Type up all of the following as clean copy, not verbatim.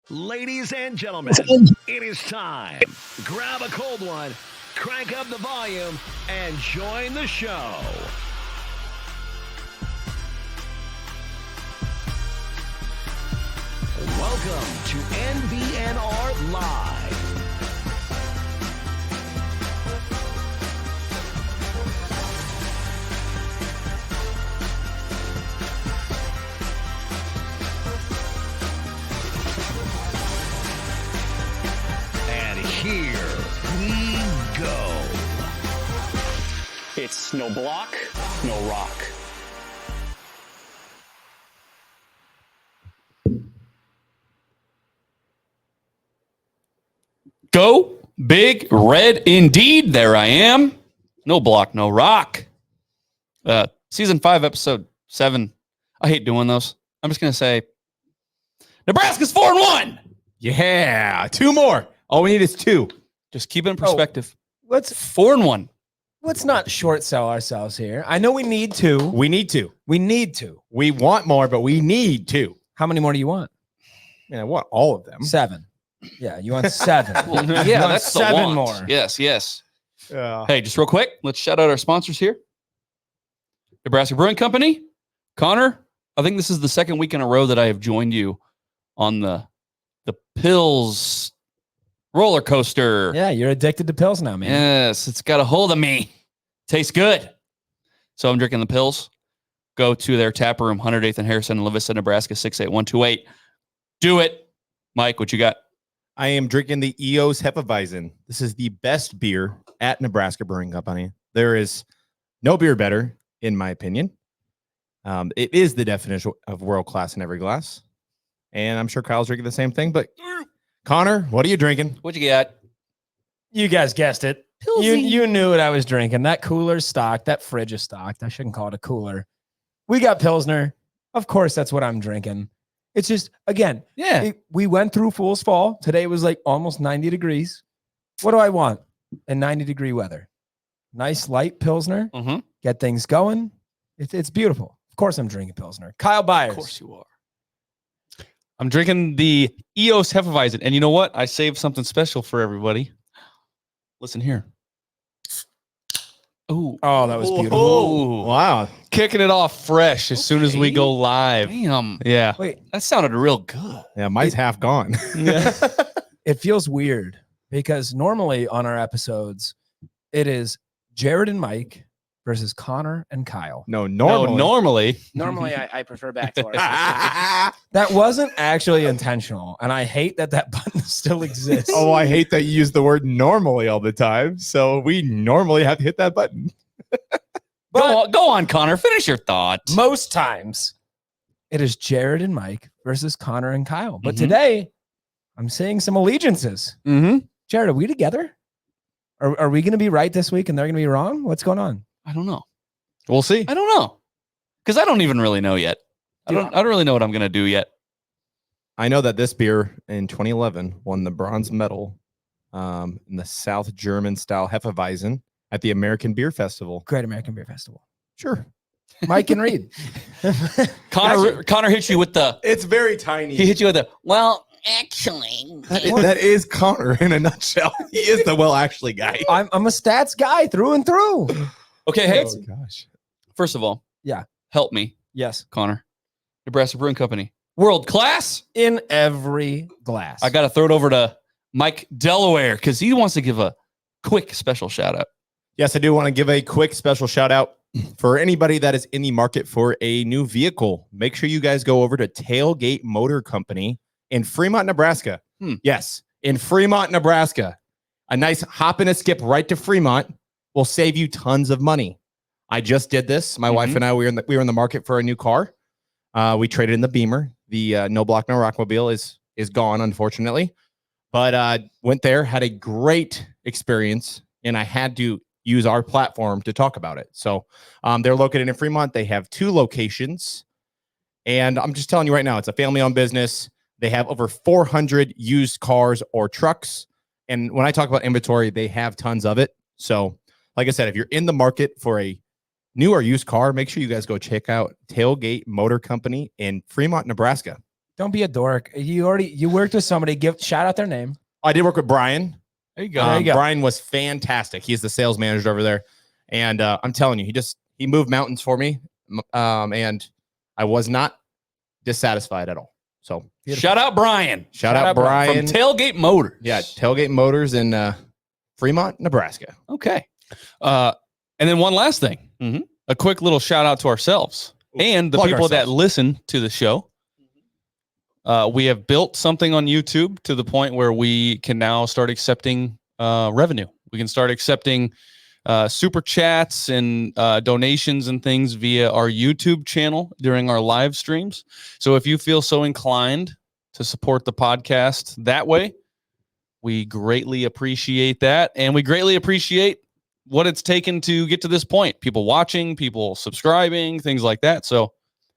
Ladies and gentlemen, it is time. Grab a cold one, crank up the volume, and join the show. Welcome to NVNR Live. And here we go. It's no block, no rock. Go big red indeed. There I am. No block, no rock. Season 5, episode 7. I hate doing those. I'm just going to say Nebraska's 4-1. Yeah, 2 more. All we need is 2. Just keep it in perspective. Let's 4-1. not short sell ourselves here. I know we need to. We need to. We need to. We want more, but we need to. How many more do you want? Man, I want all of them. 7. Yeah, you want 7. Well, You yeah, want that's the 7 want. more. Yes, yes. Yeah. Hey, just real quick, let's shout out our sponsors here. Nebraska Brewing Company. Connor, I think this is the second week in a row that I have joined you on the Pills roller coaster. Yeah, you're addicted to pills now, man. Yes, it's got a hold of me. Tastes good. So I'm drinking the Pills. Go to their tap room, 108th and Harrison in La Vista, Nebraska, 68128. Do it. Mike, what you got? I am drinking the EOS Hefeweizen. This is the best beer at Nebraska Brewing Company. There is no beer better, in my opinion. It is the definition of world class in every glass. And I'm sure Kyle's drinking the same thing. But Connor, what are you drinking? What you got? You guys guessed it. You knew what I was drinking. That cooler's stocked. That fridge is stocked. I shouldn't call it a cooler. We got Pilsner. Of course, that's what I'm drinking. It's just, again, we went through Fool's Fall. Today was like almost 90 degrees. What do I want in 90-degree weather? Nice light Pilsner. Mm-hmm. Get things going. It's beautiful. Of course I'm drinking Pilsner. Kyle Byers. Of course you are. I'm drinking the EOS Hefeweizen. And you know what? I saved something special for everybody. Listen here. Ooh. Oh, that was beautiful. Oh, Wow. kicking it off fresh as soon as we go live. Damn. Yeah. Wait, That sounded real good. Yeah, mine's half gone. it feels weird because normally on our episodes, it is Jared and Mike versus Connor and Kyle. No, No, normally. normally. Normally, I prefer backdoors. That wasn't actually intentional, and I hate that button still exists. Oh, I hate that you use the word normally all the time. So we normally have to hit that button. Go on, Connor. Finish your thought. Most times, it is Jared and Mike versus Connor and Kyle. But Mhm. today, I'm seeing some allegiances. Mm-hmm. Jared, are we together? Are we going to be right this week and they're going to be wrong? What's going on? I don't know. We'll see. I don't know. Because I don't even really know yet. I don't really know what I'm going to do yet. I know that this beer in 2011 won the bronze medal in the South German style Hefeweizen at the American Beer Festival. Great American Beer Festival. Sure. Mike and Reed. Connor hit you with the, It's very tiny. he hit you with the, well, actually. That is Connor in a nutshell. He is the well actually guy. I'm a stats guy through and through. Okay, hey, Oh gosh. first of all, Yeah. help me, Yes. Connor. Nebraska Brewing Company. World class. In every glass. I got to throw it over to Mike Delaware because he wants to give a quick special shout out. Yes, I do want to give a quick special shout out for anybody that is in the market for a new vehicle. Make sure you guys go over to Tailgate Motor Company in Fremont, Nebraska. Yes, in Fremont, Nebraska. A nice hop and a skip right to Fremont will save you tons of money. I just did this. My wife and I, we were in the market for a new car. We traded in the Beamer. The no block, no rockmobile is gone, unfortunately. But went there, had a great experience, and I had to use our platform to talk about it. So they're located in Fremont. They have 2 locations. And I'm just telling you right now, it's a family-owned business. They have over 400 used cars or trucks. And when I talk about inventory, they have tons of it. So like I said, if you're in the market for a new or used car, make sure you guys go check out Tailgate Motor Company in Fremont, Nebraska. Don't be a dork. You worked with somebody. Shout out their name. I did work with Brian. There you go. There you go. Brian was fantastic. He's the sales manager over there. And I'm telling you, he moved mountains for me. And I was not dissatisfied at all. So Shout out Brian. shout out Brian. From Tailgate Motors. Yeah, Tailgate Motors in Fremont, Nebraska. Okay. And then one last thing. Mhm. A quick little shout out to ourselves and the Plug people that ourselves. listen to the show. We have built something on YouTube to the point where we can now start accepting revenue. We can start accepting super chats and donations and things via our YouTube channel during our live streams. So if you feel so inclined to support the podcast that way, we greatly appreciate that. And we greatly appreciate what it's taken to get to this point. People watching, people subscribing, things like that. So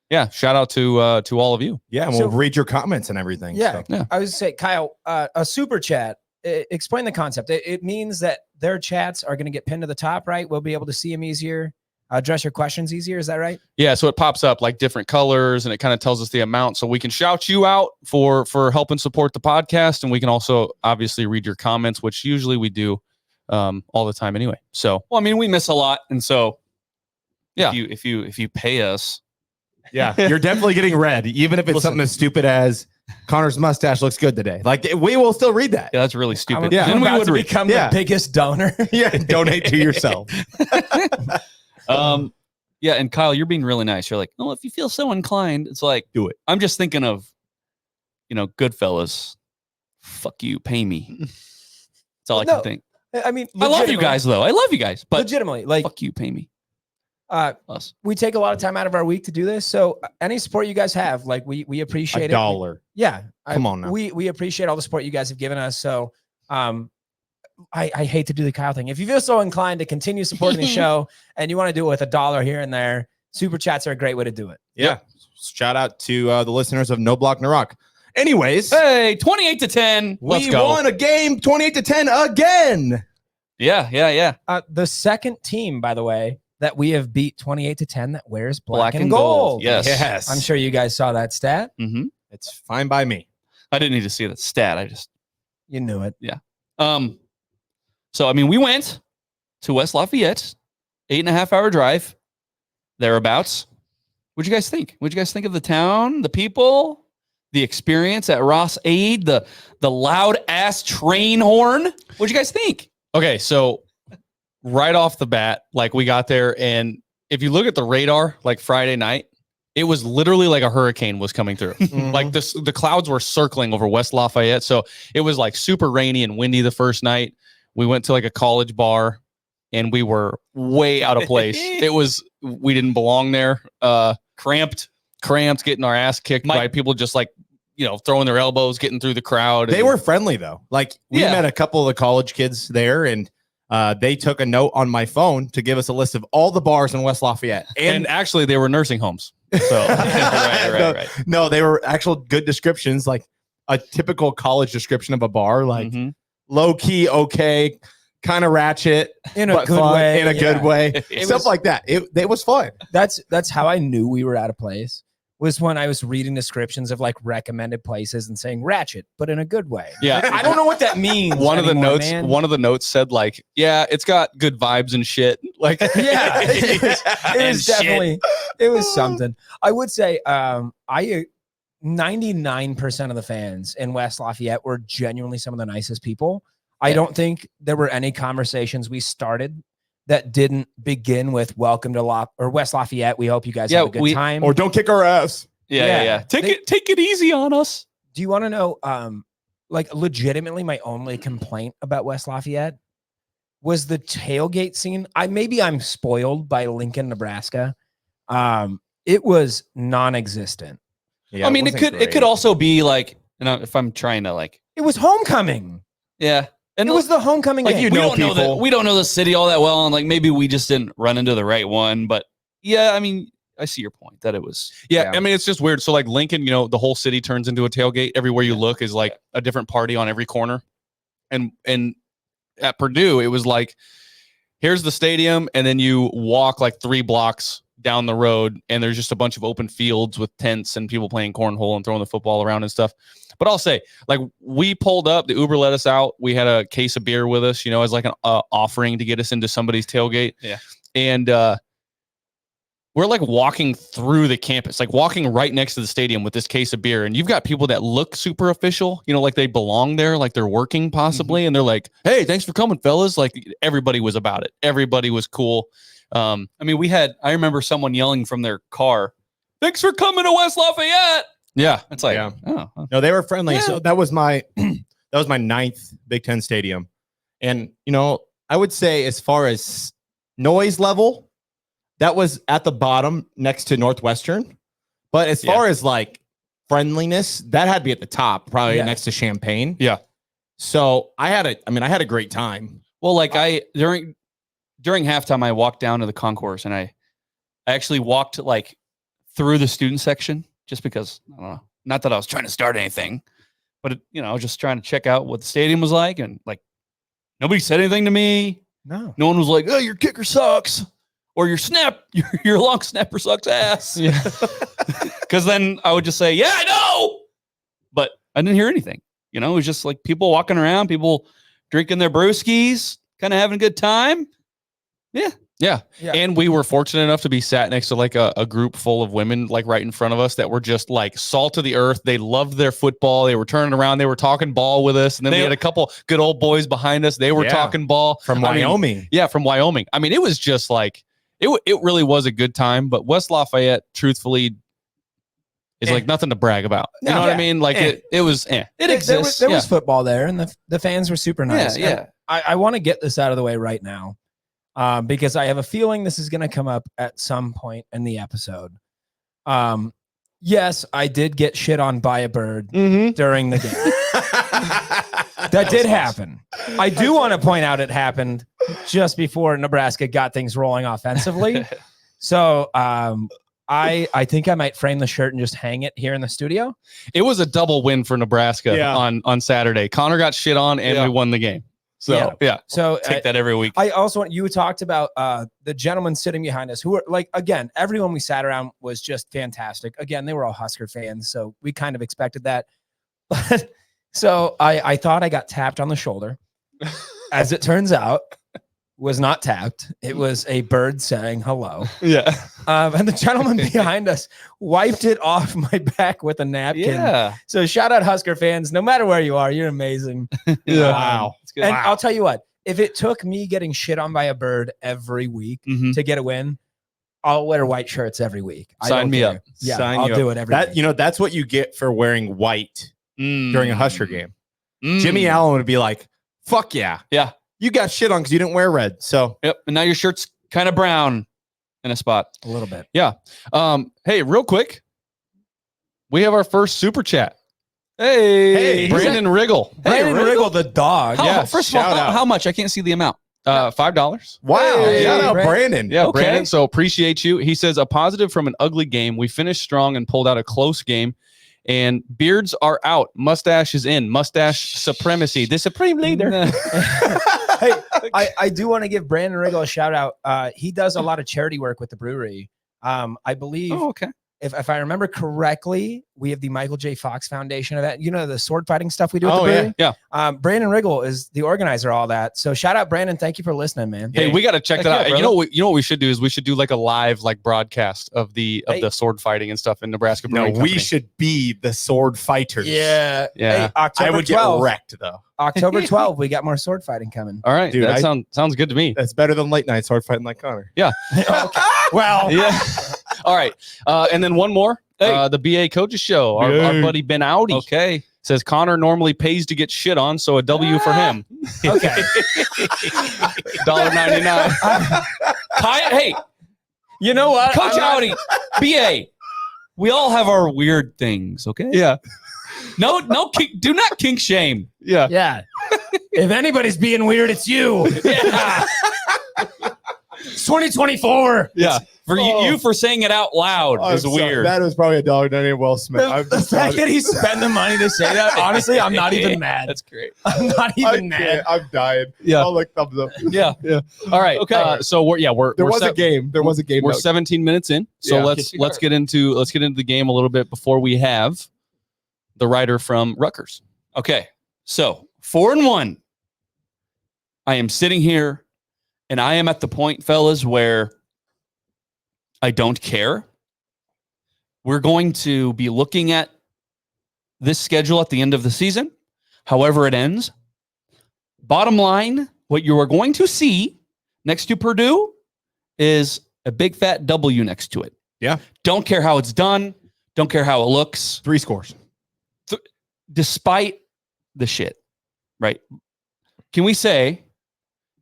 yeah, shout out to all of you. Yeah, and we'll read your comments and everything. Yeah. So. I was say, Kyle, a super chat. Explain the concept. It means that their chats are going to get pinned to the top, right? We'll be able to see them easier, address your questions easier. Is that right? Yeah, so it pops up like different colors and it kind of tells us the amount. So we can shout you out for helping support the podcast. And we can also obviously read your comments, which usually we do all the time anyway. So, well, I mean, we miss a lot. And so yeah, if you pay us. Yeah, you're definitely getting read, even if it's something as stupid as Connor's mustache looks good today. Like, we will still read that. Yeah, that's really stupid. Yeah. Then I'm we about would to read. become Yeah. the biggest donor. Yeah, donate to yourself. Yeah, and Kyle, you're being really nice. You're like, oh, if you feel so inclined, it's like, Do it. I'm just thinking of, Goodfellas. Fuck you, pay me. That's all I No, can think. I mean, I love you guys, though. I love you guys, but legitimately, like, fuck you, pay me. Us. we take a lot of time out of our week to do this. So any support you guys have, like, we appreciate it. $1. Yeah. Come on now. We appreciate all the support you guys have given us. So I hate to do the Kyle thing. If you feel so inclined to continue supporting the show and you want to do it with $1 here and there, super chats are a great way to do it. Yeah. Shout out to the listeners of No Block No Rock. Anyways, Hey, 28-10. Let's we go. won a game 28-10 again. Yeah. The second team, by the way, that we have beat 28-10 that wears black and and gold. Yes. Yes. I'm sure you guys saw that stat. Mm-hmm. It's fine by me. I didn't need to see that stat. I just, You knew it. so, I mean, we went to West Lafayette, 8.5 hour drive, thereabouts. What'd you guys think? What'd you guys think of the town, the people, the experience at Ross Aid, the loud ass train horn? What'd you guys think? Okay, so right off the bat, like, we got there, and if you look at the radar, like Friday night, it was literally like a hurricane was coming through. Like the clouds were circling over West Lafayette. So it was like super rainy and windy the first night. We went to like a college bar and we were way out of place. We didn't belong there. Cramped, getting our ass kicked by people just like, throwing their elbows, getting through the crowd. They were friendly, though. Like, we met a couple of the college kids there, and they took a note on my phone to give us a list of all the bars in West Lafayette. And actually, they were nursing homes. So, right. No, they were actual good descriptions, like a typical college description of a bar, like low key, okay, kind of ratchet, In a but good fun, way. in a good way, It stuff was- like that. It was fun. That's how I knew we were out of place, was when I was reading descriptions of like recommended places and saying ratchet, but in a good way. Yeah. I don't know what that means. One of anymore, the man. notes said like, yeah, it's got good vibes and shit. Like, Yeah, it was And shit. definitely, it was something. I would say 99% of the fans in West Lafayette were genuinely some of the nicest people. I don't think there were any conversations we started that didn't begin with "Welcome to West Lafayette. We hope you guys have a good time." Or don't kick our ass. Yeah. Take it easy on us. Do you want to know, like, legitimately, my only complaint about West Lafayette was the tailgate scene. Maybe I'm spoiled by Lincoln, Nebraska. It was non-existent. Yeah, I mean, it could also be like, if I'm trying to like, It was homecoming. yeah. And It was the homecoming like, game. we don't know the city all that well, and like maybe we just didn't run into the right one. But yeah, I mean, I see your point that it was. Yeah, I mean, it's just weird. So like Lincoln, the whole city turns into a tailgate. Everywhere you look is like a different party on every corner. And at Purdue, it was like, here's the stadium, and then you walk like 3 blocks down the road, and there's just a bunch of open fields with tents and people playing cornhole and throwing the football around and stuff. But I'll say, like, we pulled up, the Uber let us out. We had a case of beer with us, as like an offering to get us into somebody's tailgate. Yeah. And we're like walking through the campus, like walking right next to the stadium with this case of beer. And you've got people that look super official, like they belong there, like they're working possibly. And they're like, hey, thanks for coming, fellas. Like everybody was about it. Everybody was cool. I remember someone yelling from their car, thanks for coming to West Lafayette. Yeah. It's like, Oh. No, they were friendly. Yeah. So that was my ninth Big Ten stadium. And, I would say as far as noise level, that was at the bottom next to Northwestern. But as far as like friendliness, that had to be at the top, probably next to Champaign. Yeah. So I had a great time. Well, like during halftime, I walked down to the concourse and I actually walked like through the student section just because, I don't know, not that I was trying to start anything, but I was just trying to check out what the stadium was like. And like, nobody said anything to me. No one was like, oh, your kicker sucks. Or your long snapper sucks ass. Yeah. Because then I would just say, yeah, I know. But I didn't hear anything. It was just like people walking around, people drinking their brewskis, kind of having a good time. Yeah. And we were fortunate enough to be sat next to like a group full of women, like right in front of us, that were just like salt of the earth. They loved their football. They were turning around. They were talking ball with us. And then we had a couple good old boys behind us. They were talking ball. From Wyoming. From Wyoming. I mean, it was just like, it really was a good time. But West Lafayette, truthfully, is like nothing to brag about. You know what I mean? Like it was, it exists. There was football there, and the fans were super nice. Yeah. I want to get this out of the way right now. Because I have a feeling this is going to come up at some point in the episode. Yes, I did get shit on by a bird during the game. That did happen. I do want to point out it happened just before Nebraska got things rolling offensively. So I think I might frame the shirt and just hang it here in the studio. It was a double win for Nebraska on Saturday. Connor got shit on and we won the game. So, So take that every week. I also want you talked about the gentlemen sitting behind us who were like, again, everyone we sat around was just fantastic. Again, they were all Husker fans, so we kind of expected that. But so I thought I got tapped on the shoulder. As it turns out, was not tapped. It was a bird saying hello. Yeah. And the gentleman behind us wiped it off my back with a napkin. Yeah. So shout out Husker fans. No matter where you are, you're amazing. Wow. And I'll tell you what, if it took me getting shit on by a bird every week to get a win, I'll wear white shirts every week. Sign me up. Yeah, I'll do it every week. That's what you get for wearing white during a Husker game. Jimmy Allen would be like, fuck yeah. Yeah. You got shit on because you didn't wear red. So yep. And now your shirt's kind of brown in a spot. A little bit. Yeah. Hey, real quick. We have our first super chat. Hey, Brandon Riggle. Brandon Riggle, the dog. First of all, how much? I can't see the amount. $5. Wow. Hey, shout out Brandon. Yeah, Okay. Brandon. So appreciate you. He says, a positive from an ugly game. We finished strong and pulled out a close game. And beards are out. Mustache is in. Mustache supremacy. The supreme leader. Hey, I do want to give Brandon Riggle a shout out. He does a lot of charity work with the brewery. I believe. Oh, okay. If I remember correctly, we have the Michael J. Fox Foundation of that. The sword fighting stuff we do at the brewery? Yeah. Brandon Riggle is the organizer of all that. So shout out, Brandon. Thank you for listening, man. Hey, we got to check that out. Yeah, You know what we should do is we should do like a live broadcast of the sword fighting and stuff in Nebraska. No, Brewing we Company. should be the sword fighters. Yeah. Yeah. Hey, October I would 12th, get wrecked though. October 12th, we got more sword fighting coming. All right. Dude, That sounds good to me. That's better than late night sword fighting like Connor. Yeah. Well, Yeah. All right. And then one more. The BA Coaches Show. Our buddy Ben Audi. Okay. Says Connor normally pays to get shit on, so a W for him. okay. $1.99. Hey, You know what? Coach Audi, BA. We all have our weird things, okay? Yeah. No, do not kink shame. Yeah. Yeah. If anybody's being weird, it's you. Yeah. It's 2024. Yeah. For you for saying it out loud is weird. That was probably $1.98 Will Smith. The fact that he spent the money to say that, honestly, I'm not even mad. That's great. I'm not even mad. I'm dying. Yeah. I'll look thumbs up. Yeah. All right. Okay. So we're There was a game. There was a game. We're 17 minutes in. So Yeah. let's get into the game a little bit before we have the writer from Rutgers. Okay. So 4-1. I am sitting here and I am at the point, fellas, where I don't care. We're going to be looking at this schedule at the end of the season, however it ends. Bottom line, what you are going to see next to Purdue is a big fat W next to it. Yeah. Don't care how it's done. Don't care how it looks. 3 scores. Despite the shit, right? Can we say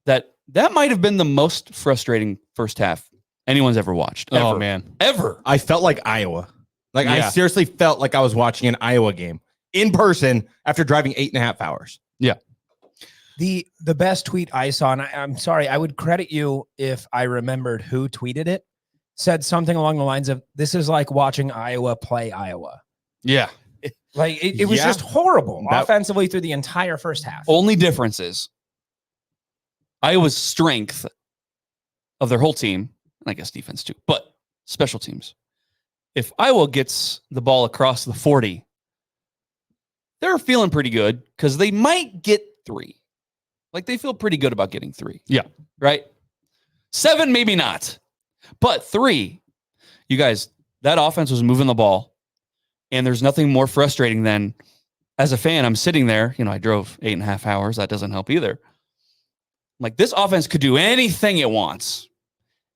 that might have been the most frustrating first half anyone's ever watched? Oh, Ever. man. Ever. I felt like Iowa. Like I Yeah. seriously felt like I was watching an Iowa game in person after driving 8.5 hours. The best tweet I saw, and I'm sorry, I would credit you if I remembered who tweeted it, said something along the lines of, "This is like watching Iowa play Iowa." Yeah. Like it was Yeah. just horrible That- offensively through the entire first half. Only difference is Iowa's strength of their whole team, and I guess defense too, but special teams. If Iowa gets the ball across the 40, they're feeling pretty good because they might get 3. Like they feel pretty good about getting 3. Yeah. Right? 7, maybe not. But 3, you guys, that offense was moving the ball. And there's nothing more frustrating than, as a fan, I'm sitting there, I drove 8.5 hours. That doesn't help either. Like this offense could do anything it wants,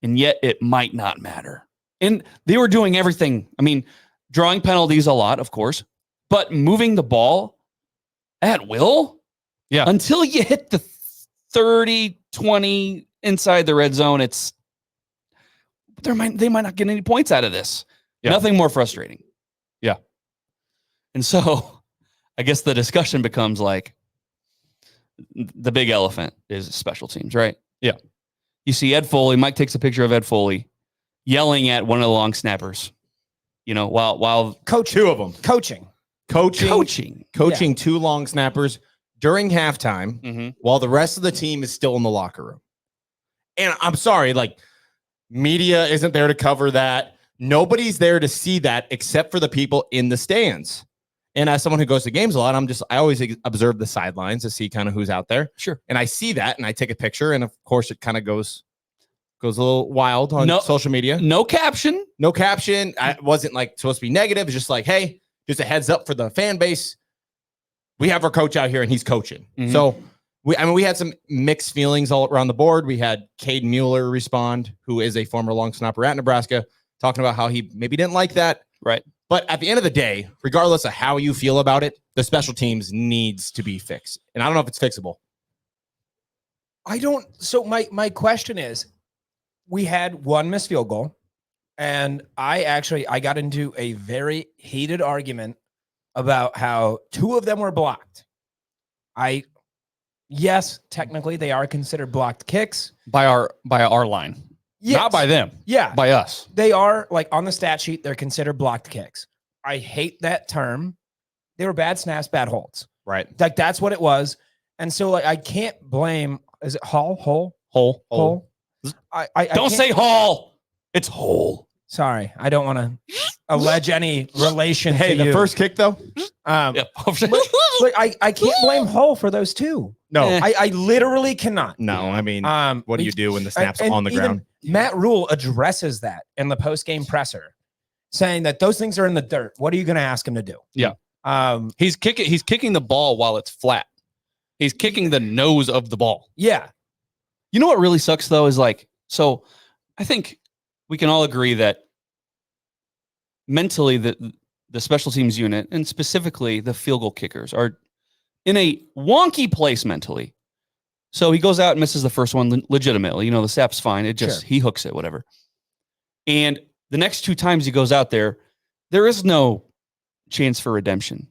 and yet it might not matter. And they were doing everything. I mean, drawing penalties a lot, of course, but moving the ball at will. Yeah. Until you hit the 30, 20 inside the red zone, they might not get any points out of this. Yeah. Nothing more frustrating. Yeah. And so I guess the discussion becomes like, the big elephant is special teams, right? Yeah. You see Ed Foley, Mike takes a picture of Ed Foley yelling at one of the long snappers, while Coaching. 2 of them. Coaching. coaching. 2 long snappers during halftime Mm-hmm. while the rest of the team is still in the locker room. And I'm sorry, like media isn't there to cover that. Nobody's there to see that except for the people in the stands. And as someone who goes to games a lot, I always observe the sidelines to see kind of who's out there. Sure. And I see that and I take a picture, and of course it kind of goes a little wild on social media. No caption. No caption. I wasn't like supposed to be negative. It's just like, hey, just a heads up for the fan base. We have our coach out here and he's coaching. Mhm. So we had some mixed feelings all around the board. We had Cade Mueller respond, who is a former long snapper at Nebraska, talking about how he maybe didn't like that. Right. But at the end of the day, regardless of how you feel about it, the special teams needs to be fixed. And I don't know if it's fixable. So my question is, we had 1 missed field goal, and I got into a very heated argument about how 2 of them were blocked. Yes, technically they are considered blocked kicks. By our line. Yes. Not by them. Yeah. By us. They are, like, on the stat sheet, they're considered blocked kicks. I hate that term. They were bad snaps, bad holds. Right. Like, that's what it was. And so, like, I can't blame, is it Hole? I Don't can't- say Hall. It's Hole. Sorry, I don't want to allege any relation Hey, to the you. first kick, though? Yeah. Like, I can't blame Hull for those 2. No. Eh. I literally cannot. No, I mean, what do you do when the snap's and on the even ground? Matt Rule addresses that in the post-game presser, saying that those things are in the dirt. What are you going to ask him to do? Yeah. He's kicking the ball while it's flat. He's kicking the nose of the ball. Yeah. You know what really sucks though is so I think we can all agree that mentally the special teams unit and specifically the field goal kickers are in a wonky place mentally. So he goes out and misses the first one legitimately. The snap's fine. It just, he hooks it, whatever. And the next 2 times he goes out there is no chance for redemption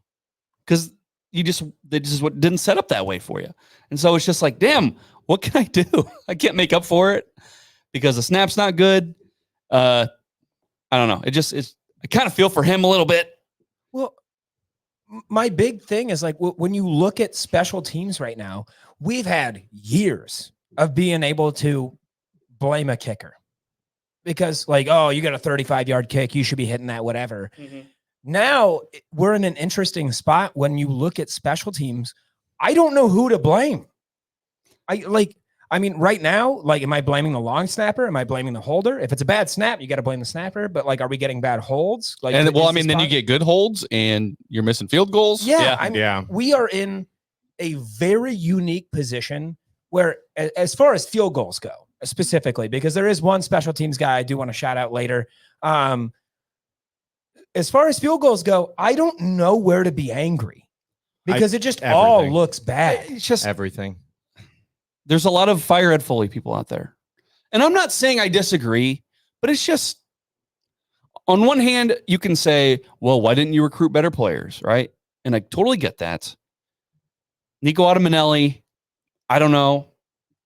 because they just didn't set up that way for you. And so it's just like, damn, what can I do? I can't make up for it because the snap's not good. I don't know. I kind of feel for him a little bit. Well, my big thing is like when you look at special teams right now, we've had years of being able to blame a kicker because like, oh, you got a 35-yard kick. You should be hitting that, whatever. Mm-hmm. Now we're in an interesting spot when you look at special teams. I don't know who to blame. Right now, like, am I blaming the long snapper? Am I blaming the holder? If it's a bad snap, you got to blame the snapper. But like, are we getting bad holds? Like, and then you get good holds and you're missing field goals. Yeah. We are in a very unique position where, as far as field goals go, specifically, because there is one special teams guy I do want to shout out later. As far as field goals go, I don't know where to be angry because it just all looks bad. It's just everything. There's a lot of fire Ed Foley people out there. And I'm not saying I disagree, but it's just, on one hand, you can say, well, why didn't you recruit better players, right? And I totally get that. Nico Ottaminelli, I don't know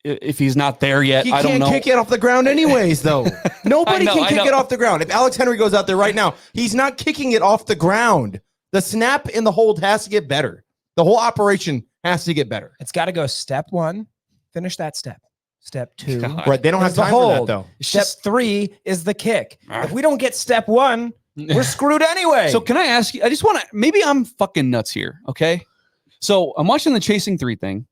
if he's not there yet. I don't know. He can't kick it off the ground anyways, though. Nobody can kick it off the ground. If Alex Henry goes out there right now, he's not kicking it off the ground. The snap and the hold has to get better. The whole operation has to get better. It's got to go step one. Finish that step. Step two. God. Right. They don't have time for that, though. Step three is the kick. If we don't get step one, we're screwed anyway. So can I ask you, I just want to, maybe I'm fucking nuts here. Okay. So I'm watching the Chasing 3 thing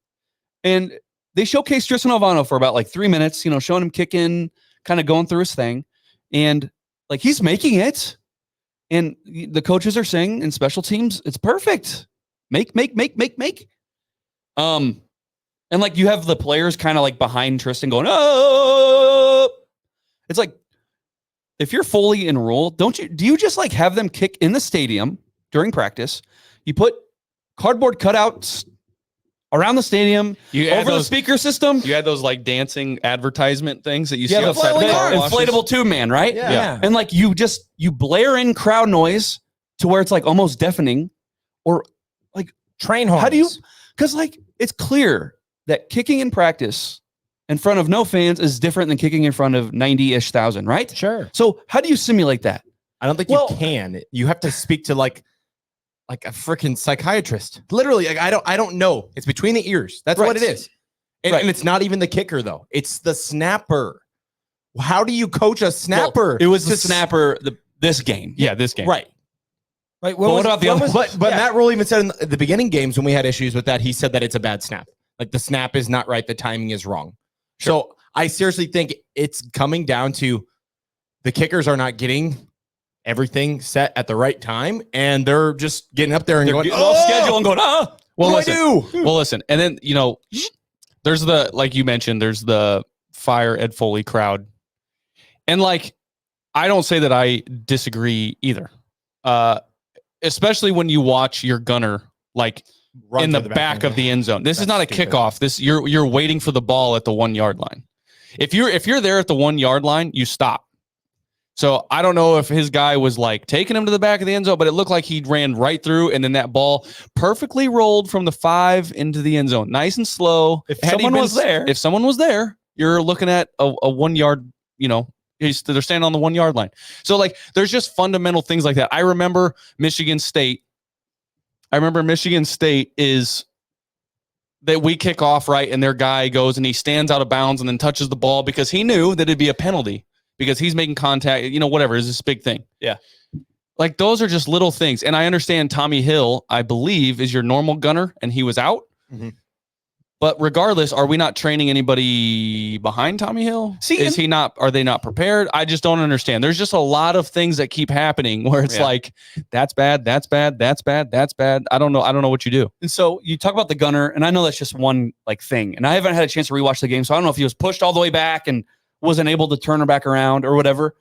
and they showcase Tristan Alvano for about like 3 minutes, showing him kicking, kind of going through his thing. And like, he's making it. And the coaches are saying in special teams, it's perfect. Make. And like you have the players kind of like behind Tristan going, oh, it's like, if you're fully enrolled, do you just like have them kick in the stadium during practice? You put cardboard cutouts around the stadium, over the speaker system. You had those like dancing advertisement things that you see outside the car washes. Inflatable tube man, right? Yeah. And like you blare in crowd noise to where it's like almost deafening, or like train horns. How do you? Because like it's clear that kicking in practice in front of no fans is different than kicking in front of 90-ish thousand, right? Sure. So how do you simulate that? I don't think you can. You have to speak to like a freaking psychiatrist. Literally, like, I don't know. It's between the ears. That's what it is. And it's not even the kicker, though. It's the snapper. How do you coach a snapper? Well, it was the snapper this game. Yeah, this game. Right. Like, what about the other? But Matt Rule even said in the beginning games when we had issues with that, he said that it's a bad snap. Like the snap is not right. The timing is wrong. Sure. So I seriously think it's coming down to the kickers are not getting everything set at the right time. And they're just getting up there and going off schedule and going, what do I do? Well, listen. And then, there's the, like you mentioned, there's the fire Ed Foley crowd. And like, I don't say that I disagree either. Especially when you watch your gunner, like, in the back of the end zone. This is not a kickoff. This you're waiting for the ball at the 1 yard line. If you're there at the 1 yard line, you stop. So I don't know if his guy was like taking him to the back of the end zone, but it looked like he ran right through, and then that ball perfectly rolled from the 5 into the end zone, nice and slow. If someone was there, you're looking at a 1 yard. They're standing on the 1 yard line. So like, there's just fundamental things like that. I remember Michigan State is that we kick off right, and their guy goes and he stands out of bounds and then touches the ball because he knew that it'd be a penalty because he's making contact, whatever is this big thing. Yeah. Like those are just little things. And I understand Tommy Hill, I believe, is your normal gunner and he was out. Mm-hmm. But regardless, are we not training anybody behind Tommy Hill? Are they not prepared? I just don't understand. There's just a lot of things that keep happening where it's like, that's bad. That's bad. That's bad. That's bad. I don't know what you do. And so you talk about the gunner, and I know that's just one like thing. And I haven't had a chance to rewatch the game. So I don't know if he was pushed all the way back and wasn't able to turn her back around or whatever.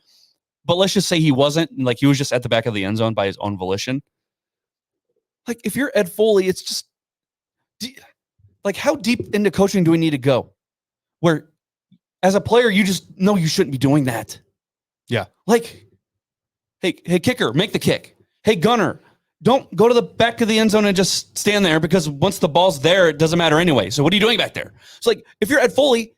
But let's just say he wasn't, and like he was just at the back of the end zone by his own volition. Like if you're Ed Foley, it's just like, how deep into coaching do we need to go? Where, as a player, you just know you shouldn't be doing that. Yeah. Like, hey, kicker, make the kick. Hey, gunner, don't go to the back of the end zone and just stand there because once the ball's there, it doesn't matter anyway. So what are you doing back there? It's like, if you're Ed Foley,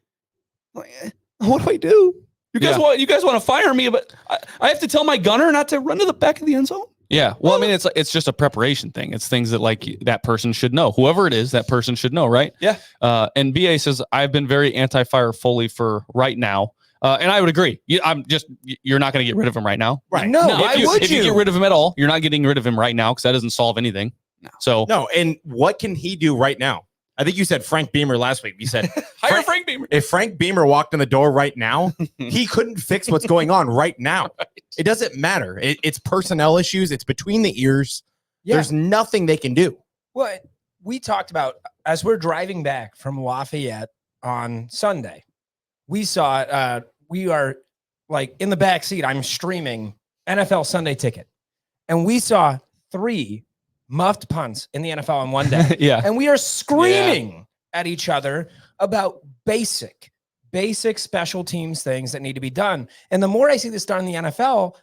what do I do? You guys want to fire me, but I have to tell my gunner not to run to the back of the end zone. Yeah. Well, I mean, it's just a preparation thing. It's things that like that person should know. Whoever it is, that person should know, right? Yeah. And BA says I've been very anti-fire Foley for right now, and I would agree. You're not going to get rid of him right now, Right. No, If you get rid of him at all, you're not getting rid of him right now because that doesn't solve anything. No. So No, and what can he do right now? I think you said Frank Beamer last week. You said Hire Frank Beamer. if Frank Beamer walked in the door right now, he couldn't fix what's going on right now. Right. It doesn't matter. It's personnel issues. It's between the ears. Yeah. There's nothing they can do. What we talked about as we're driving back from Lafayette on Sunday, we saw we are like in the back seat. I'm streaming NFL Sunday Ticket, and we saw 3 muffed punts in the NFL in one day. yeah. And we are screaming at each other about basic special teams things that need to be done. And the more I see this done in the NFL,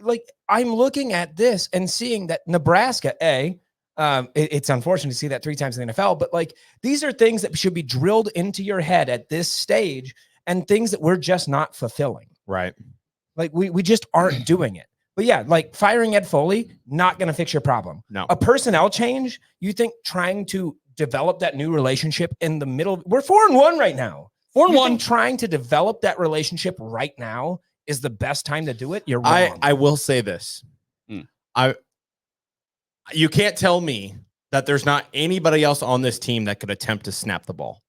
like I'm looking at this and seeing that Nebraska, it's unfortunate to see that 3 times in the NFL, but like these are things that should be drilled into your head at this stage and things that we're just not fulfilling. Right. Like we just aren't doing it. But yeah, like firing Ed Foley, not going to fix your problem. No. A personnel change, you think trying to develop that new relationship in the middle, we're 4-1 right now. 4-1. Trying to develop that relationship right now is the best time to do it. You're wrong. I will say this. You can't tell me that there's not anybody else on this team that could attempt to snap the ball.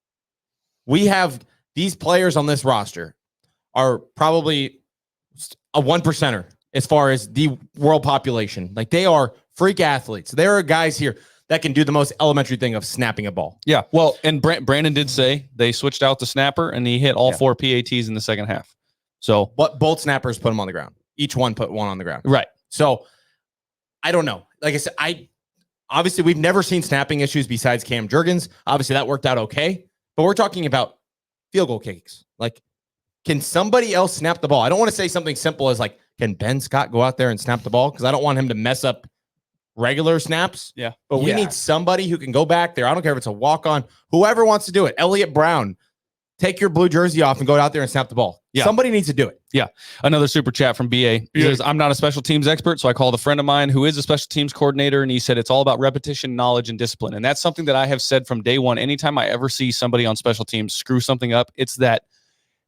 We have these players on this roster are probably a 1%er. As far as the world population, like they are freak athletes. There are guys here that can do the most elementary thing of snapping a ball. Yeah. Well, and Brandon did say they switched out the snapper and he hit all 4 PATs in the second half. So, but both snappers put them on the ground. Each one put one on the ground. Right. So I don't know. Like I said, obviously we've never seen snapping issues besides Cam Jurgens. Obviously that worked out okay, but we're talking about field goal kicks. Like, can somebody else snap the ball? I don't want to say something simple as like, can Ben Scott go out there and snap the ball? Because I don't want him to mess up regular snaps. Yeah. But we need somebody who can go back there. I don't care if it's a walk-on. Whoever wants to do it. Elliott Brown, take your blue jersey off and go out there and snap the ball. Yeah. Somebody needs to do it. Yeah. Another super chat from BA. He says, I'm not a special teams expert, so I called a friend of mine who is a special teams coordinator, and he said it's all about repetition, knowledge, and discipline. And that's something that I have said from day one. Anytime I ever see somebody on special teams screw something up, it's that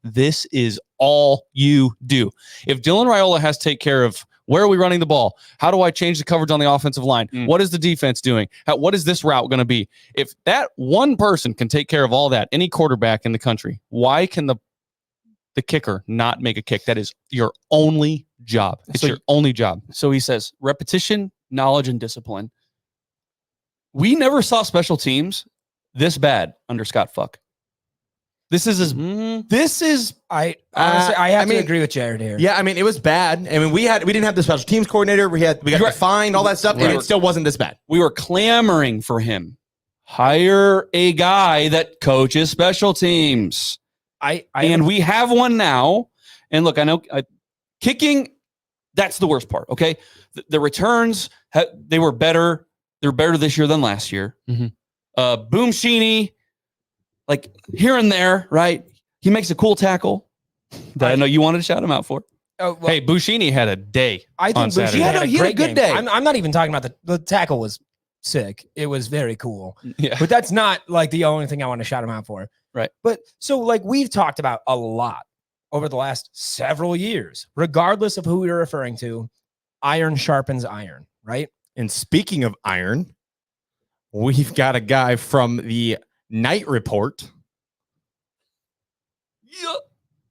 this is all you do. If Dylan Raiola has to take care of where are we running the ball? How do I change the coverage on the offensive line? What is the defense doing? What is this route going to be? If that one person can take care of all that, any quarterback in the country, why can the kicker not make a kick? That is your only job. It's your only job. So he says repetition, knowledge, and discipline. We never saw special teams this bad under Scott Fuck. This is I honestly, I have to agree with Jared here. Yeah, I mean, it was bad. I mean, we didn't have the special teams coordinator. We got defined, all that stuff, and it still wasn't this bad. We were clamoring for him. Hire a guy that coaches special teams. And we have one now. And look, I know kicking, that's the worst part. Okay. The returns, they were better. They're better this year than last year. Boom Sheeny, like here and there, right? He makes a cool tackle that I know you wanted to shout him out for. Oh, well, Hey, Bushini had a day. I think Saturday. Bushini had a good day. I'm not even talking about the tackle was sick. It was very cool. Yeah. But that's not like the only thing I want to shout him out for. Right. But so like we've talked about a lot over the last several years, regardless of who we were referring to, iron sharpens iron, right? And speaking of iron, we've got a guy from the Knight Report.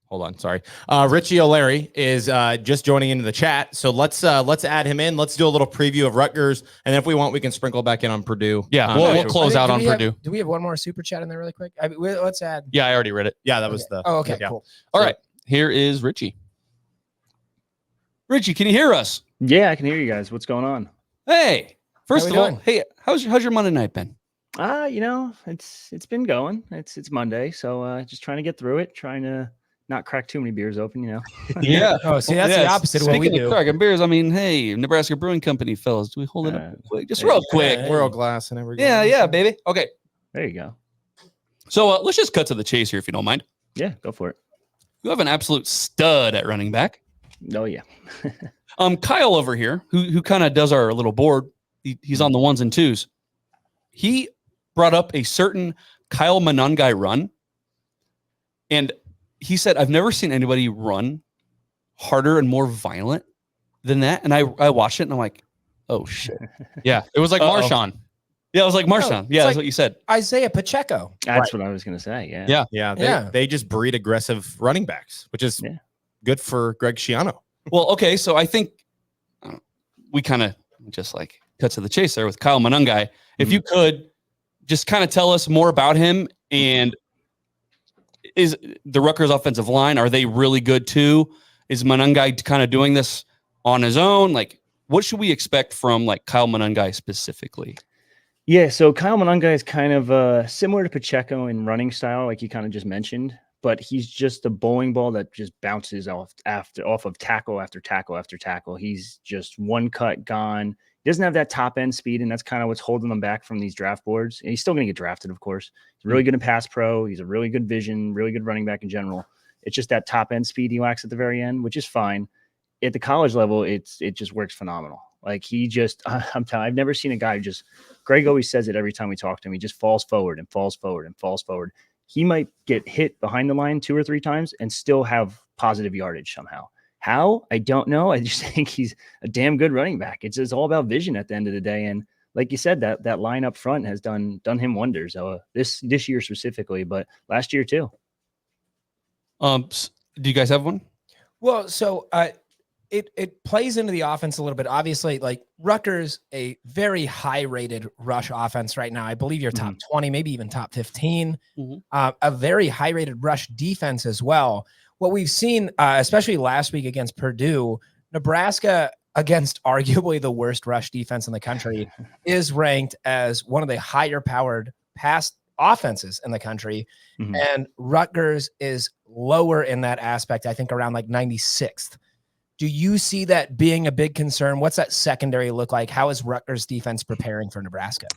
Hold on, sorry. Richie O'Leary is just joining into the chat. So let's add him in. Let's do a little preview of Rutgers, and if we want, we can sprinkle back in on Purdue. Yeah, we'll close out on Purdue. Do we have one more super chat in there really quick? Let's add. Yeah, I already read it. Yeah, that was the. Oh, okay, yeah. cool. All right, here is Richie. Richie, can you hear us? Yeah, I can hear you guys. What's going on? Hey, first How of we all, doing? hey, how's your Monday night been? It's been going. It's Monday, so just trying to get through it, trying to not crack too many beers open, Yeah. Oh, see, that's the opposite of what we Speaking do. of cracking beers, I mean, hey, Nebraska Brewing Company, fellas, do we hold it up real quick? Just real quick. World glass and everything. Yeah, baby. Okay. There you go. So let's just cut to the chase here, if you don't mind. Yeah, go for it. you have an absolute stud at running back. Oh yeah. Kyle over here, who kind of does our little board, he's on the 1s and 2s. He brought up a certain Kyle Manungai run, and he said, I've never seen anybody run harder and more violent than that. And I watched it, and I'm like, oh, shit. Yeah, it was like Marshawn. Yeah, it was like Marshawn. Yeah, that's what you said. Isaiah Pacheco. That's what I was going to say. Yeah. Yeah. They just breed aggressive running backs, which is good for Greg Schiano. Well, okay, so I think we kind of just like cut to the chase there with Kyle Manungai. If you could just kind of tell us more about him, and is the Rutgers offensive line, are they really good too? Is Manungai kind of doing this on his own? Like, what should we expect from like Kyle Manungai specifically? Yeah, so Kyle Manungai is kind of similar to Pacheco in running style, like you kind of just mentioned, but he's just a bowling ball that just bounces off of tackle after tackle after tackle. He's just one cut gone. He doesn't have that top end speed, and that's kind of what's holding him back from these draft boards. And he's still going to get drafted, of course. He's really good in pass pro. He's a really good vision, really good running back in general. It's just that top end speed he lacks at the very end, which is fine. At the college level, it just works phenomenal. Like he just, I'm telling you, I've never seen a guy just, Greg always says it every time we talk to him. He just falls forward and falls forward and falls forward. He might get hit behind the line 2 or 3 times and still have positive yardage somehow. How? I don't know. I just think he's a damn good running back. It's all about vision at the end of the day. And like you said, that line up front has done him wonders. This year specifically, but last year too. Do you guys have one? Well, so it plays into the offense a little bit. Obviously, like Rutgers, a very high rated rush offense right now. I believe you're top 20, maybe even top 15. A very high rated rush defense as well. What we've seen, especially last week against Purdue, Nebraska, against arguably the worst rush defense in the country, is ranked as one of the higher powered pass offenses in the country. And Rutgers is lower in that aspect, I think around like 96th. Do you see that being a big concern? What's that secondary look like? How is Rutgers defense preparing for Nebraska?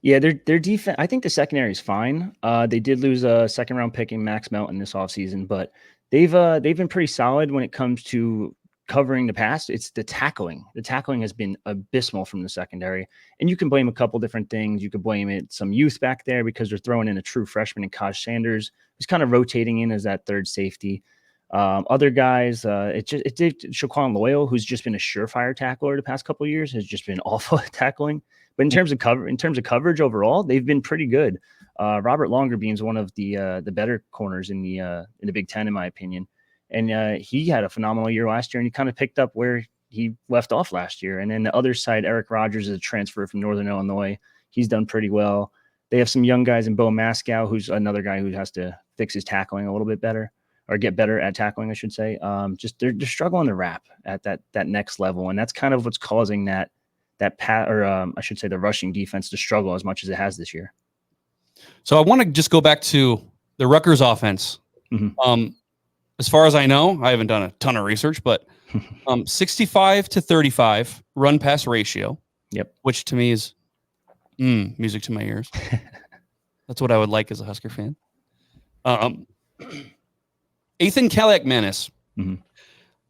Yeah, their defense, I think the secondary is fine. They did lose a 2nd round pick in Max Melton this offseason, but they've been pretty solid when it comes to covering the pass. It's the tackling. The tackling has been abysmal from the secondary. And you can blame a couple different things. You could blame it some youth back there because they're throwing in a true freshman in Kaj Sanders, who's kind of rotating in as that third safety. Other guys, it did Shaquan Loyal, who's just been a surefire tackler the past couple of years, has just been awful at tackling. But in terms of coverage overall, they've been pretty good. Robert Longerbeam is one of the better corners in the Big Ten, in my opinion. And he had a phenomenal year last year, and he kind of picked up where he left off last year. And then the other side, Eric Rogers is a transfer from Northern Illinois. He's done pretty well. They have some young guys in Bo Mascow, who's another guy who has to fix his tackling a little bit better, or get better at tackling, I should say. Just they're struggling to wrap at that next level, and that's kind of what's causing I should say the rushing defense to struggle as much as it has this year. So I want to just go back to the Rutgers offense. As far as I know, I haven't done a ton of research, but 65 to 35 run pass ratio. Yep. Which to me is music to my ears. That's what I would like as a Husker fan. Ethan Kaliakmanis.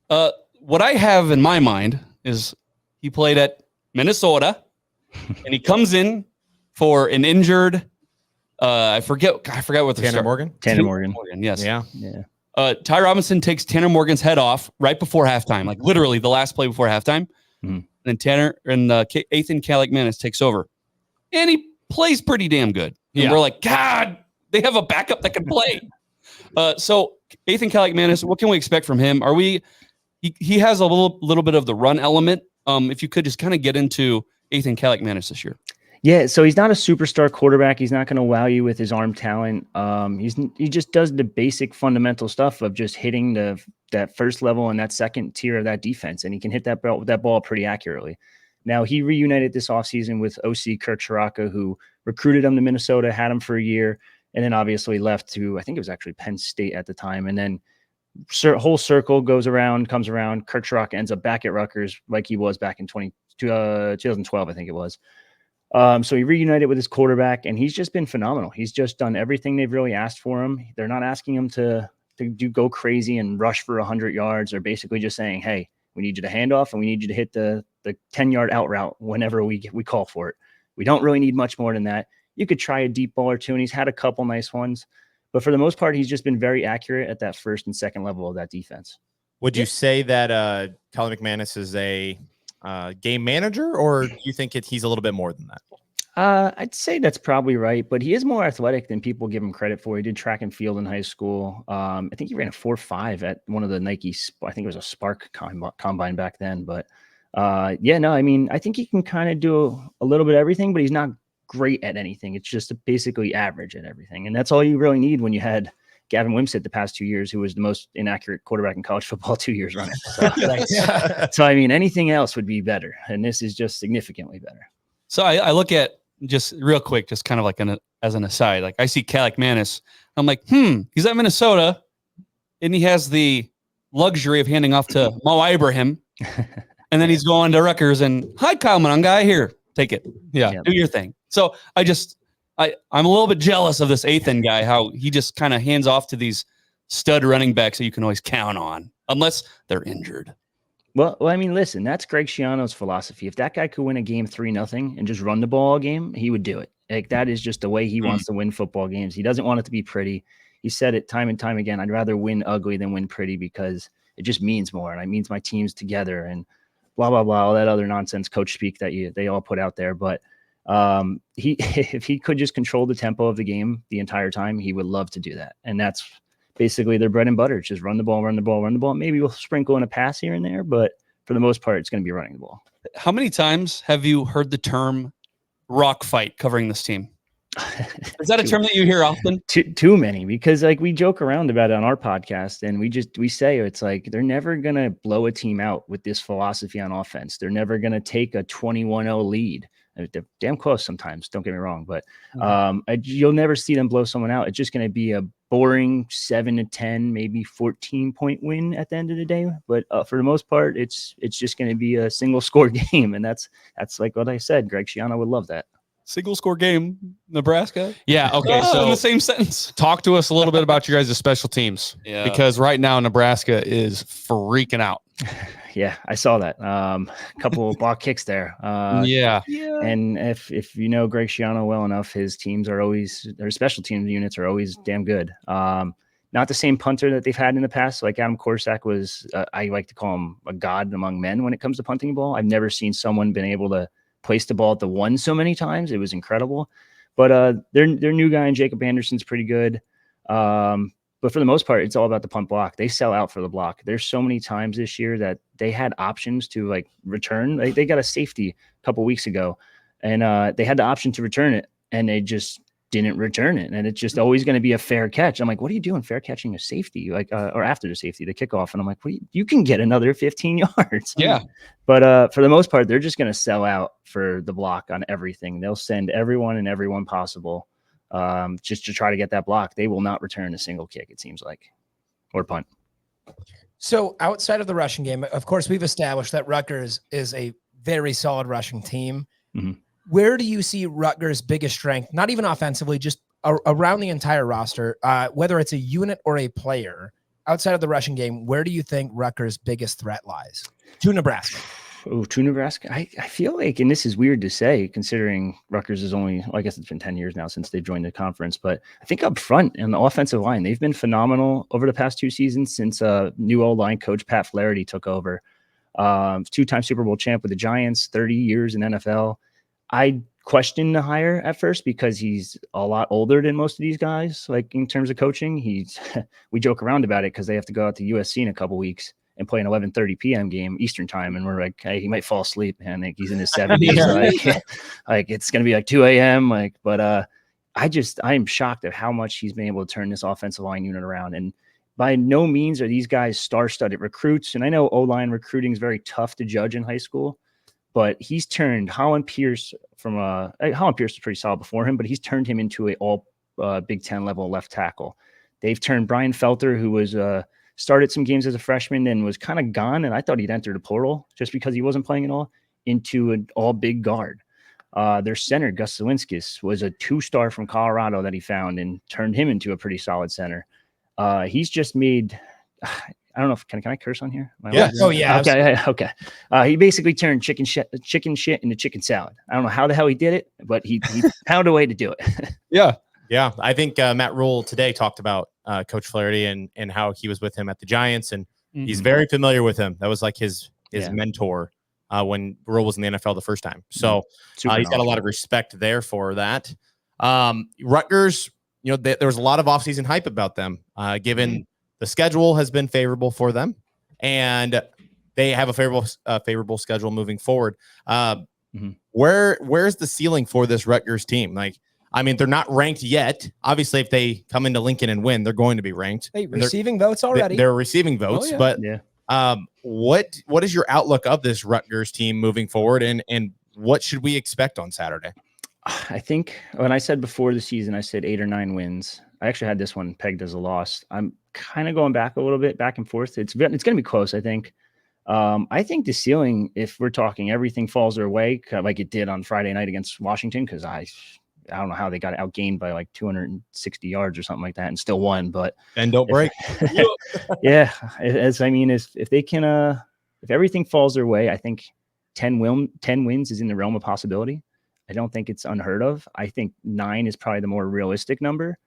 What I have in my mind is he played at Minnesota and he comes in for an injured I forget what the Tanner Morgan. Tanner Morgan. Yes. Yeah. Ty Robinson takes Tanner Morgan's head off right before halftime, like literally the last play before halftime. And then Ethan Kaliakmanis takes over, and he plays pretty damn good. And we're like, God, they have a backup that can play. So Ethan Kaliakmanis, what can we expect from him? He has a little bit of the run element. If you could just kind of get into Ethan Kaliakmanis this year. Yeah, so he's not a superstar quarterback. He's not going to wow you with his arm talent. He just does the basic fundamental stuff of just hitting that first level and that second tier of that defense, and he can hit that ball pretty accurately. Now, he reunited this offseason with OC Kirk Chiraka, who recruited him to Minnesota, had him for a year, and then obviously left to, I think it was actually Penn State at the time, and then whole circle comes around. Kirk Chiraka ends up back at Rutgers like he was back in 2012, I think it was. So he reunited with his quarterback, and he's just been phenomenal. He's just done everything they've really asked for him. They're not asking him to to go crazy and rush for 100 yards. They're basically just saying, hey, we need you to hand off and we need you to hit the 10-yard out route whenever we call for it. We don't really need much more than that. You could try a deep ball or two, and he's had a couple nice ones. But for the most part, he's just been very accurate at that first and second level of that defense. Would you say that Colin McManus is a game manager, or do you think he's a little bit more than that? I'd say that's probably right, but he is more athletic than people give him credit for. He did track and field in high school. I think he ran a 4.5 at one of the Nike, I think it was a Spark combine back then. But I think he can kind of do a little bit of everything, but he's not great at anything. It's just basically average at everything. And that's all you really need when you had Gavin Wimsatt the past 2 years, who was the most inaccurate quarterback in college football 2 years running. So anything else would be better. And this is just significantly better. So I look at, just real quick, just kind of like as an aside, like I see Calic Manis, I'm like, he's at Minnesota, and he has the luxury of handing off to Mo Ibrahim, and then he's going to Rutgers and, hi, Kyle Monangai, here, take it, do your thing. So I'm a little bit jealous of this Athan guy, how he just kind of hands off to these stud running backs that you can always count on, unless they're injured. Well, I mean, listen, that's Greg Schiano's philosophy. If that guy could win a game 3-0 and just run the ball all game, he would do it. Like, that is just the way he wants to win football games. He doesn't want it to be pretty. He said it time and time again. I'd rather win ugly than win pretty, because it just means more. And it means my team's together and blah, blah, blah, all that other nonsense coach speak that they all put out there. But if he could just control the tempo of the game the entire time, he would love to do that. And that's basically their bread and butter. Just run the ball, run the ball, run the ball. Maybe we'll sprinkle in a pass here and there, but for the most part, it's going to be running the ball. How many times have you heard the term rock fight covering this team? Is that a term that you hear often? Too many, because like we joke around about it on our podcast, and we say it's like they're never going to blow a team out with this philosophy on offense. They're never going to take a 21-0 lead. They're damn close sometimes, don't get me wrong, but you'll never see them blow someone out. It's just going to be a boring 7-10, maybe 14-point win at the end of the day. But for the most part, it's just going to be a single score game. And that's like what I said. Greg Schiano would love that. Single score game, Nebraska? Yeah, okay. So in the same sentence. Talk to us a little bit about your guys' special teams. Yeah. Because right now Nebraska is freaking out. Yeah, I saw that. A couple of block kicks there. Yeah. And if you know Greg Schiano well enough, his teams are always, their special team units are always damn good. Not the same punter that they've had in the past. Like Adam Korsak was, I like to call him a god among men when it comes to punting the ball. I've never seen someone been able to place the ball at the one so many times. It was incredible. But their new guy, Jacob Anderson's pretty good. But for the most part, it's all about the punt block. They sell out for the block. There's so many times this year that they had options to like return. They got a safety a couple weeks ago, and they had the option to return it, and they just didn't return it. And it's just always going to be a fair catch. I'm like, what are you doing fair catching a safety? Like, or after the safety, the kickoff. And I'm like, you can get another 15 yards. Yeah. But for the most part, they're just going to sell out for the block on everything. They'll send everyone possible. Just to try to get that block. They will not return a single kick, it seems like, or punt. So outside of the rushing game, of course, we've established that Rutgers is a very solid rushing team. Mm-hmm. Where do you see Rutgers' biggest strength, not even offensively, just around the entire roster, whether it's a unit or a player, outside of the rushing game, where do you think Rutgers' biggest threat lies to Nebraska? Oh, to Nebraska. I feel like, and this is weird to say, considering Rutgers is only, I guess it's been 10 years now since they've joined the conference, but I think up front and the offensive line, they've been phenomenal over the past 2 seasons since new O-line coach Pat Flaherty took over. 2-time Super Bowl champ with the Giants, 30 years in NFL. I questioned the hire at first because he's a lot older than most of these guys, like in terms of coaching. We joke around about it because they have to go out to USC in a couple weeks and play an 11:30 p.m. game Eastern time, and we're like, hey, he might fall asleep, and like he's in his 70s. like it's gonna be like 2 a.m. But I am shocked at how much he's been able to turn this offensive line unit around. And by no means are these guys star-studded recruits. And I know O-line recruiting is very tough to judge in high school, but he's turned Holland Pierce Holland Pierce was pretty solid before him, but he's turned him into a all Big Ten level left tackle. They've turned Brian Felter, who was started some games as a freshman and was kind of gone, and I thought he'd enter the portal just because he wasn't playing at all, into an all big guard. Their center, Gus Zelinskis, was a 2-star from Colorado that he found and turned him into a pretty solid center. He's just made. I don't know if can I curse on here? Am I Yeah. allowed to? Oh, yeah, Okay. He basically turned chicken shit into chicken salad. I don't know how the hell he did it, but he found a way to do it. Yeah. Yeah, I think Matt Rule today talked about Coach Flaherty and how he was with him at the Giants, and he's very familiar with him. That was like his mentor when Rule was in the NFL the first time. So he's got a lot of respect there for that. Rutgers, there was a lot of offseason hype about them, given the schedule has been favorable for them, and they have a favorable schedule moving forward. Where's the ceiling for this Rutgers team? They're not ranked yet. Obviously, if they come into Lincoln and win, they're going to be ranked. Hey, receiving votes already. They're receiving votes, but what is your outlook of this Rutgers team moving forward, and what should we expect on Saturday? I think when I said before the season, I said 8 or 9 wins. I actually had this one pegged as a loss. I'm kind of going back a little bit, back and forth. It's going to be close, I think. I think the ceiling, if we're talking everything falls their way, like it did on Friday night against Washington, because I don't know how they got outgained by like 260 yards or something like that and still won. But and don't break. If they can, if everything falls their way, I think 10 wins is in the realm of possibility. I don't think it's unheard of. I think 9 is probably the more realistic number.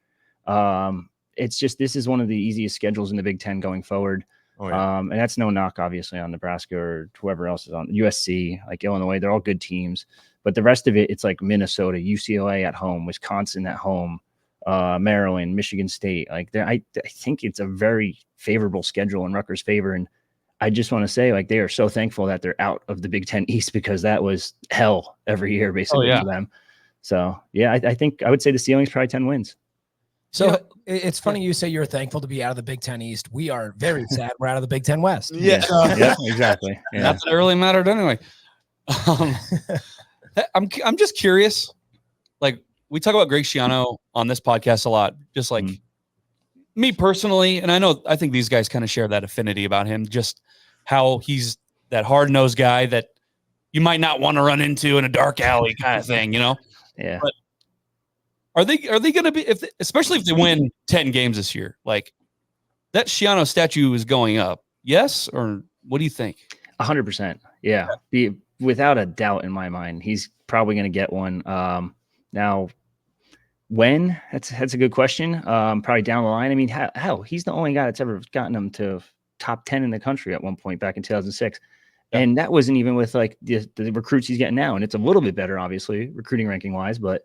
It's just, this is one of the easiest schedules in the Big Ten going forward. Oh, yeah. And that's no knock, obviously, on Nebraska or whoever else is on USC, like Illinois. They're all good teams. But the rest of it, it's like Minnesota, UCLA at home, Wisconsin at home, Maryland, Michigan State. I think it's a very favorable schedule in Rutgers' favor. And I just want to say, they are so thankful that they're out of the Big Ten East, because that was hell every year, basically, for them. So, I think I would say the ceiling is probably 10 wins. So it's funny you say you're thankful to be out of the Big Ten East. We are very sad we're out of the Big Ten West. Yeah, exactly. Yeah. Not that it really mattered anyway. I'm just curious. We talk about Greg Schiano on this podcast a lot, just me personally. And I think these guys kind of share that affinity about him, just how he's that hard-nosed guy that you might not want to run into in a dark alley kind of thing, Yeah. But are they going to be, especially if they win 10 games this year, that Schiano statue is going up? Yes. Or what do you think? 100%. Yeah. Without a doubt in my mind, he's probably going to get one. Now, when? That's a good question. Probably down the line. I mean, hell, he's the only guy that's ever gotten him to top 10 in the country at one point back in 2006. Yeah. And that wasn't even with the recruits he's getting now. And it's a little bit better, obviously, recruiting ranking wise, but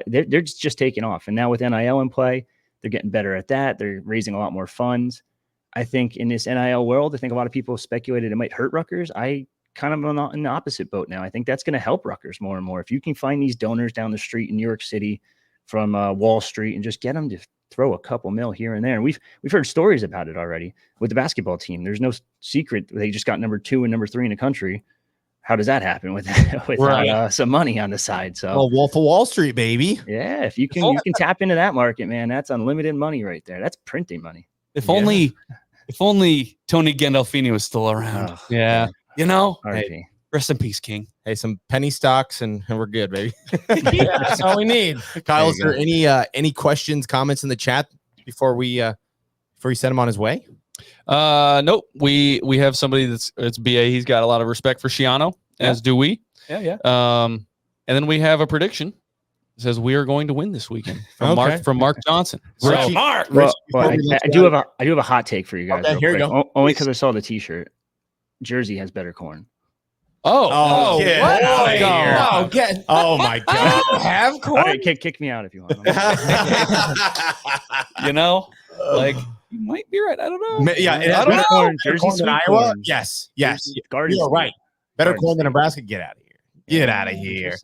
they're just taking off. And now with NIL in play, they're getting better at that. They're raising a lot more funds. I think in this NIL world, I think a lot of people speculated it might hurt Rutgers. I kind of am in the opposite boat now. I think that's going to help Rutgers more and more. If you can find these donors down the street in New York City from Wall Street and just get them to throw a couple mil here and there. And we've heard stories about it already with the basketball team. There's no secret. They just got number 2 and number 3 in the country. How does that happen with some money on the side? So, well, Wolf of Wall Street, baby. Yeah, if you can tap into that market, man, that's unlimited money right there. That's printing money. If only Tony Gandolfini was still around. Oh, yeah, hey, rest in peace, King. Hey, some penny stocks and we're good, baby. That's all we need. Kyle, is there any questions, comments in the chat before we send him on his way? Nope. We have somebody it's BA. He's got a lot of respect for Schiano, as do we. Yeah. And then we have a prediction. It says we are going to win this weekend from Mark Johnson. So, Mark, I do have a hot take for you guys. Okay, here you go. Only because I saw the T-shirt. Jersey has better corn. Oh my God! Have corn? All right, kick me out if you want. You might be right. I don't know. Yeah, it I has don't better know. corn. Jersey Than Iowa. corn. Yes. Garden You're right. Better Garden corn than Nebraska. Get out of here. Get out of here.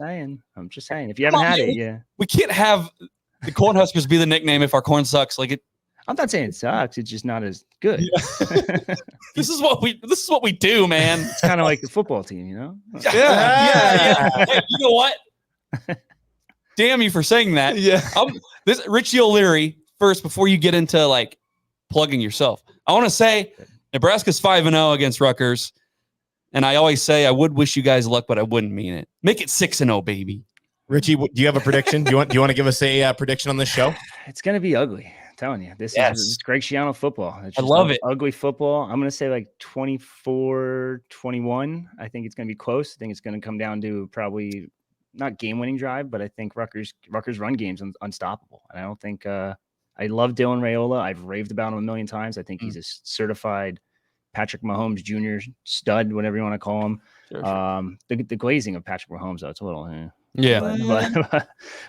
I'm just saying. If you haven't had it, yeah. We can't have the Corn Huskers be the nickname if our corn sucks. I'm not saying it sucks. It's just not as good. Yeah. This is what we do, man. It's kind of like the football team, you know? Yeah. Hey, you know what? Damn you for saying that. Yeah. This Richie O'Leary first before you get into plugging yourself. I want to say Nebraska's 5-0 against Rutgers. And I always say I would wish you guys luck, but I wouldn't mean it. Make it 6-0, baby. Richie, do you have a prediction? Do you want to give us a prediction on this show? It's going to be ugly, telling you, this Yes. is Greg Schiano football. It's I just love it. Ugly football. I'm going to say like 24-21. I think it's going to be close. I think it's going to come down to probably not game-winning drive, but I think Rutgers run game's unstoppable. And I don't think I love Dylan Raiola. I've raved about him a million times. I think he's a certified Patrick Mahomes Jr. stud, whatever you want to call him. Sure. The glazing of Patrick Mahomes, though, it's a little. Yeah.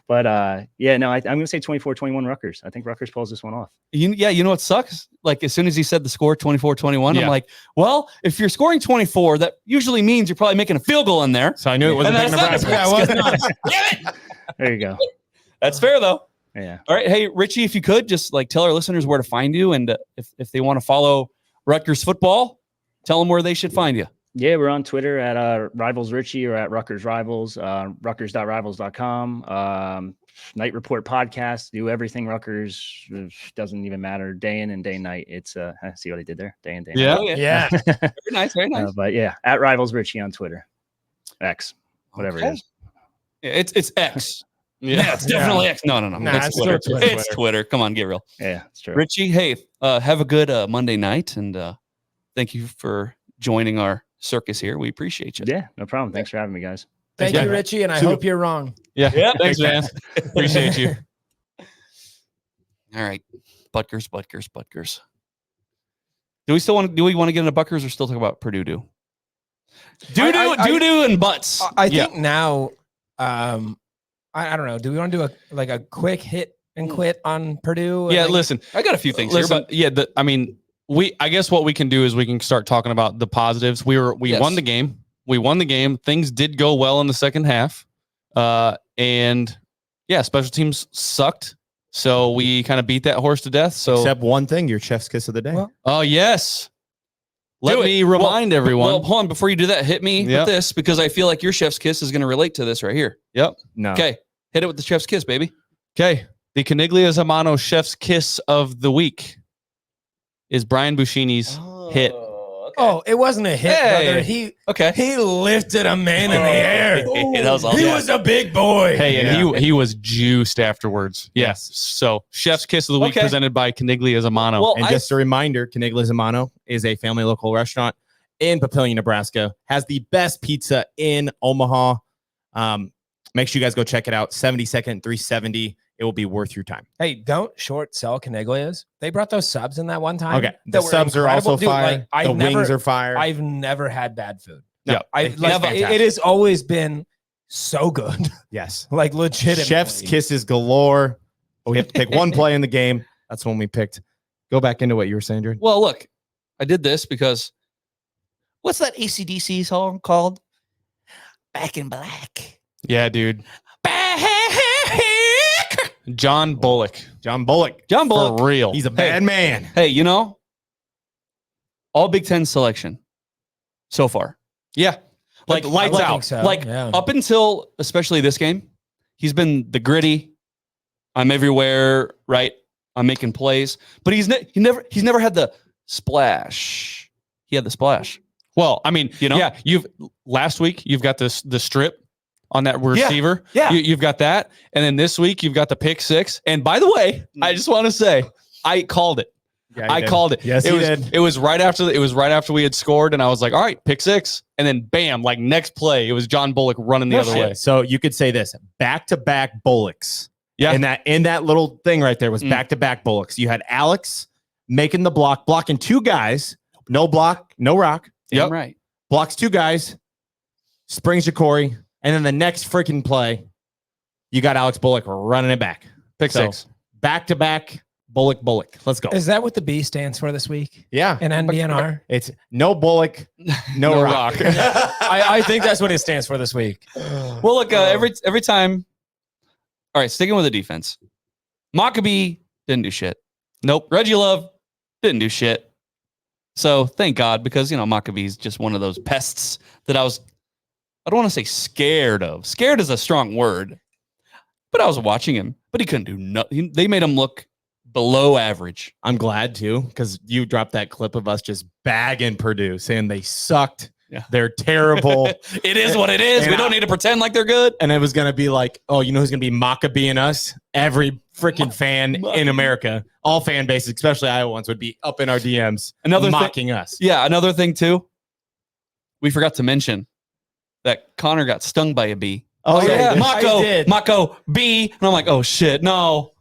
But I'm going to say 24-21 Rutgers. I think Rutgers pulls this one off. You know what sucks? Like, as soon as he said the score 24-21, Yeah. I'm like, well, if you're scoring 24, that usually means you're probably making a field goal in there. So I knew it wasn't And that's Nebraska. not Yeah, it was not. Damn it! There you go. That's fair, though. Yeah. All right. Hey, Richie, if you could just like tell our listeners where to find you, and if they want to follow Rutgers football, tell them where they should find you. Yeah, we're on Twitter at Rivals Richie or at Rutgers Rivals, Rutgers.rivals.com. Night Report podcast, do everything Rutgers. Doesn't even matter. Day in and day night. It's see what I did there? Day in, day Yeah. night. Yeah. Very nice. Very nice. But yeah, at Rivals Richie on Twitter. X, whatever it is. Yeah, it's X. Yeah, it's definitely X. No. Nah, it's Twitter. still Twitter. It's Twitter. Come on, get real. Yeah, it's true. Richie, hey, have a good Monday night, and thank you for joining our circus here. We appreciate you. Yeah, no problem. Thanks for having me, guys. Thank you, Richie, and I hope you're wrong. Yeah. Thanks, man. Appreciate you. All right, Butgers. Do we want to get into Buckers or still talk about Purdue? Doo and butts. I think now, I don't know. Do we want to do a quick hit and quit on Purdue? Yeah, Like, listen. I got a few things Listen, here, but I guess what we can do is we can start talking about the positives. We Yes. won the game. We won the game. Things did go well in the second half. And yeah, special teams sucked. So we kind of beat that horse to death. So Except one thing, your chef's kiss of the day. Well, oh yes. Let Do it. me remind everyone. Well, hold on. Before you do that, hit me Yep. with this, because I feel like your chef's kiss is going to relate to this right here. Yep. No. Okay. Hit it with the chef's kiss, baby. Okay. The Caniglias Mano chef's kiss of the week is Brian Buschini's hit. Oh, it wasn't a hit, Hey. brother. He Okay. lifted a man in the air. That was all. He was a big boy. Hey, and he was juiced afterwards. Yes. So chef's kiss of the week Okay. presented by Caniglias Mano. Well, And just a reminder, Caniglias Mano is a family local restaurant in Papillion, Nebraska. Has the best pizza in Omaha. Make sure you guys go check it out. 72nd, 370. It will be worth your time. Hey, don't short sell Caniglias. They brought those subs in that one time. Okay. The that were subs are also incredible. Dude, fire. like, The wings are fire. I've never had bad food. No, Yeah. it's Like, fantastic. it has always been so good. Yes. Like legitimately. Chef's kisses galore. But we have to pick one play in the game. That's when we picked. Go back into what you were saying, Jordan. Well, look, I did this because what's that AC/DC song called? Back in Black. Yeah, dude. John Bullock. John Bullock. For real. He's a bad man. Hey, all Big Ten selection so far. Yeah. Like lights I think out. so, Like yeah. up until especially this game, he's been the gritty. I'm everywhere, right? I'm making plays, but he never had the splash. He had the splash. Well, I mean, Yeah. Last week you've got the strip on that receiver. Yeah. You've got that. And then this week you've got the pick six. And by the way, I just want to say, I called it. Yeah, he I did. called it. Yes, it he was, did. It was right after we had scored, and I was like, all right, pick six. And then bam, like next play, it was John Bullock running the other way. So you could say this: back-to-back Bullocks. Yeah. And in that little thing right there was back-to-back Bullocks. You had Alex making the block, blocking two guys. No block, no rock. Damn Yep. right. Blocks two guys. Springs Ja'Cory. And then the next freaking play, you got Alex Bullock running it back. Pick So, six. Back-to-back Bullock. Let's go. Is that what the B stands for this week? Yeah. In NBNR? It's no Bullock, no rock. I think that's what it stands for this week. Well, look, every time. All right, sticking with the defense. Maccabee didn't do shit. Nope. Reggie Love didn't do shit. So thank God, because Maccabee's just one of those pests that I don't want to say scared of. Scared is a strong word, but I was watching him, but he couldn't do nothing. They made him look below average. I'm glad too, because you dropped that clip of us just bagging Purdue, saying they sucked. Yeah. They're terrible. It is what it is. And We don't need to pretend like they're good. And it was going to be like, oh, you know who's going to be Maccabeeing us? Every freaking fan in America, all fan bases, especially Iowa ones, would be up in our DMs mocking us. Yeah, another thing too. We forgot to mention that Connor got stung by a bee. Oh, yeah. Mako, bee. And I'm like, oh shit, no.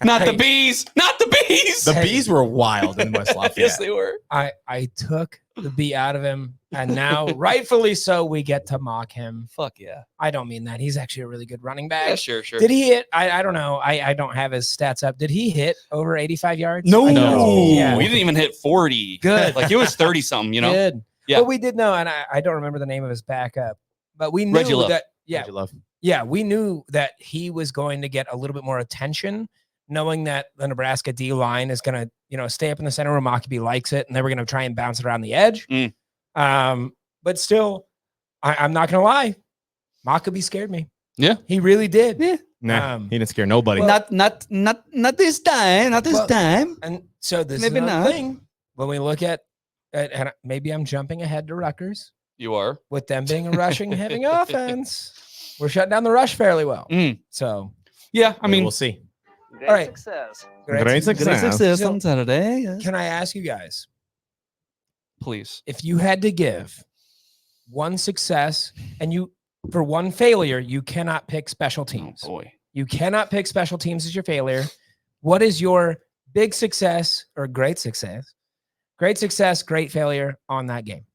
Not the bees. Not the bees. The bees were wild in West Lafayette. Yes, they were. I took the bee out of him, and now, rightfully so, we get to mock him. Fuck yeah. I don't mean that. He's actually a really good running back. Yeah, sure. Did he hit? I don't know. I don't have his stats up. Did he hit over 85 yards? No. Yeah. We didn't even hit 40. Good. Like it was 30 something, you know? Good. Yeah. But we did know, and I don't remember the name of his backup, but we knew Reggie Love. that. Yeah. Reggie Love. Yeah. We knew that he was going to get a little bit more attention, knowing that the Nebraska D line is going to, stay up in the center where Maccabee likes it, and they were going to try and bounce it around the edge. But still, I'm not going to lie. Maccabee scared me. Yeah. He really did. Yeah. Nah, he didn't scare nobody. Well, not this time. Not this time. And so this Maybe is another not. thing. When we look at, and maybe I'm jumping ahead to Rutgers, You are. with them being a rushing heavy offense, we're shutting down the rush fairly well. So, Yeah, I mean, we'll see. all right. Great success. on Saturday. Can I ask you guys, Please. if you had to give one success and for one failure, you cannot pick special teams. Oh, boy. You cannot pick special teams as your failure. What is your big success or great success? Great success, great failure on that game.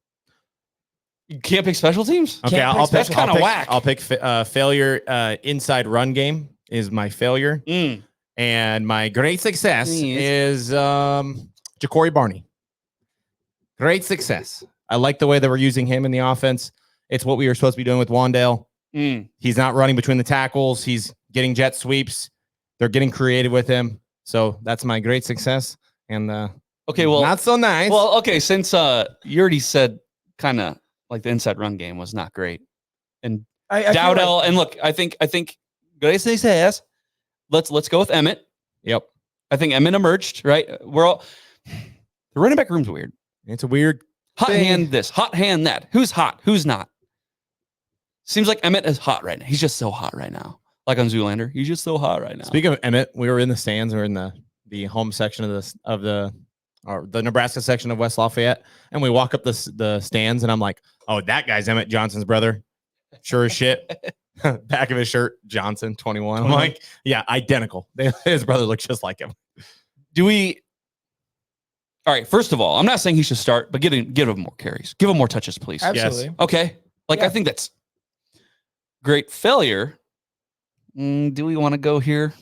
You can't pick special teams? Okay, Can't I'll pick pick. special- Kinda whack. I'll pick failure. Inside run game is my failure, and my great success is Ja'Cory Barney. Great success. I like the way that we're using him in the offense. It's what we were supposed to be doing with Wandale. He's not running between the tackles. He's getting jet sweeps. They're getting creative with him. So that's my great success. And Okay, well, not so nice. Well, okay, since you already said kind of like the inside run game was not great. And I feel Dowdell, and look, I think great success. Let's go with Emmett. Yep. I think Emmett emerged, right? We're all the running back room's weird. It's a weird Hot thing. hand this, hot hand that. Who's hot? Who's not? Seems like Emmett is hot right now. He's just so hot right now. Like on Zoolander. He's just so hot right now. Speaking of Emmett, we were in the stands. We were in the home section of the Nebraska section of West Lafayette, and we walk up the stands, and I'm like, oh, that guy's Emmett Johnson's brother. Sure as shit. Back of his shirt, Johnson, 21. I'm like, yeah, identical. His brother looks just like him. Do we? All right. First of all, I'm not saying he should start, but give him more carries. Give him more touches, please. Absolutely. Okay. Like, Yeah. I think that's great failure. Do we want to go here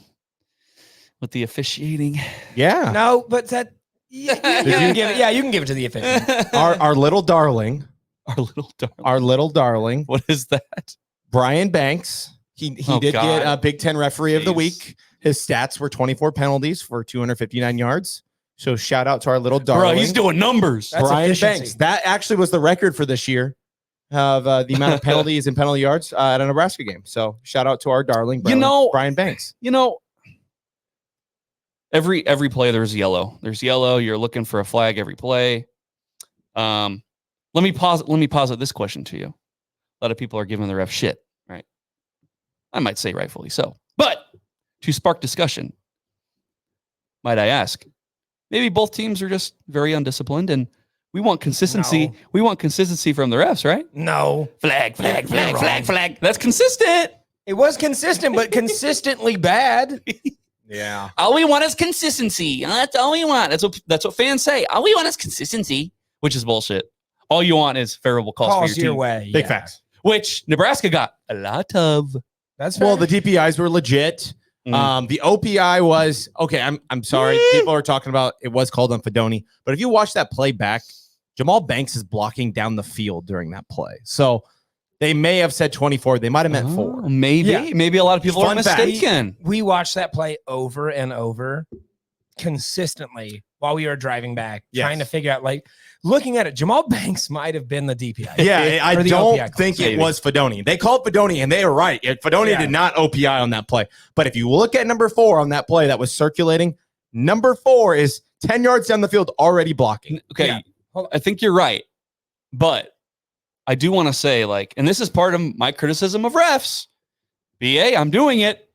with the officiating? Yeah. No, but that you can give it. Yeah, you can give it to the official. Our little darling. Our little darling. What is that? Brian Banks. He Oh, did God. get a Big Ten referee of the Jeez. week. His stats were 24 penalties for 259 yards. So shout out to our little darling. Bro, he's doing numbers. That's Brian efficiency. Banks. That actually was the record for this year of the amount of penalties and penalty yards at a Nebraska game. So shout out to our darling, Brian Banks. You know, every play there's yellow. There's yellow. You're looking for a flag every play. Let me posit this question to you. A lot of people are giving the ref shit, right? I might say rightfully so. But to spark discussion, might I ask, maybe both teams are just very undisciplined and we want consistency. No. We want consistency from the refs, right? No, Flag. You're wrong. That's consistent. it was consistent, but consistently bad. Yeah. All we want is consistency. That's all we want. That's what fans say. All we want is consistency, which is bullshit. All you want is favorable calls for Calls your your team, way. Big yeah. facts. which Nebraska got a lot of. That's fair. Well, the DPIs were legit. The OPI was okay. I'm sorry. People are talking about it was called on Fedoni, but if you watch that play back, Jamal Banks is blocking down the field during that play. So they may have said 24. They might have meant 4. Maybe. Yeah. Maybe a lot of people are Fun fact. mistaken. we watched that play over and over consistently while we were driving back, Yes. trying to figure out, like, looking at it, Jamal Banks might have been the DPI. Yeah, I Or the don't OPI think call. it was Fedoni. They called Fedoni, and they were right. Fedoni Yeah. did not OPI on that play. But if you look at number 4 on that play that was circulating, number 4 is 10 yards down the field already blocking. Okay. Yeah. Hold on. I think you're right. But I do want to say, like, and this is part of my criticism of refs. BA, I'm doing it.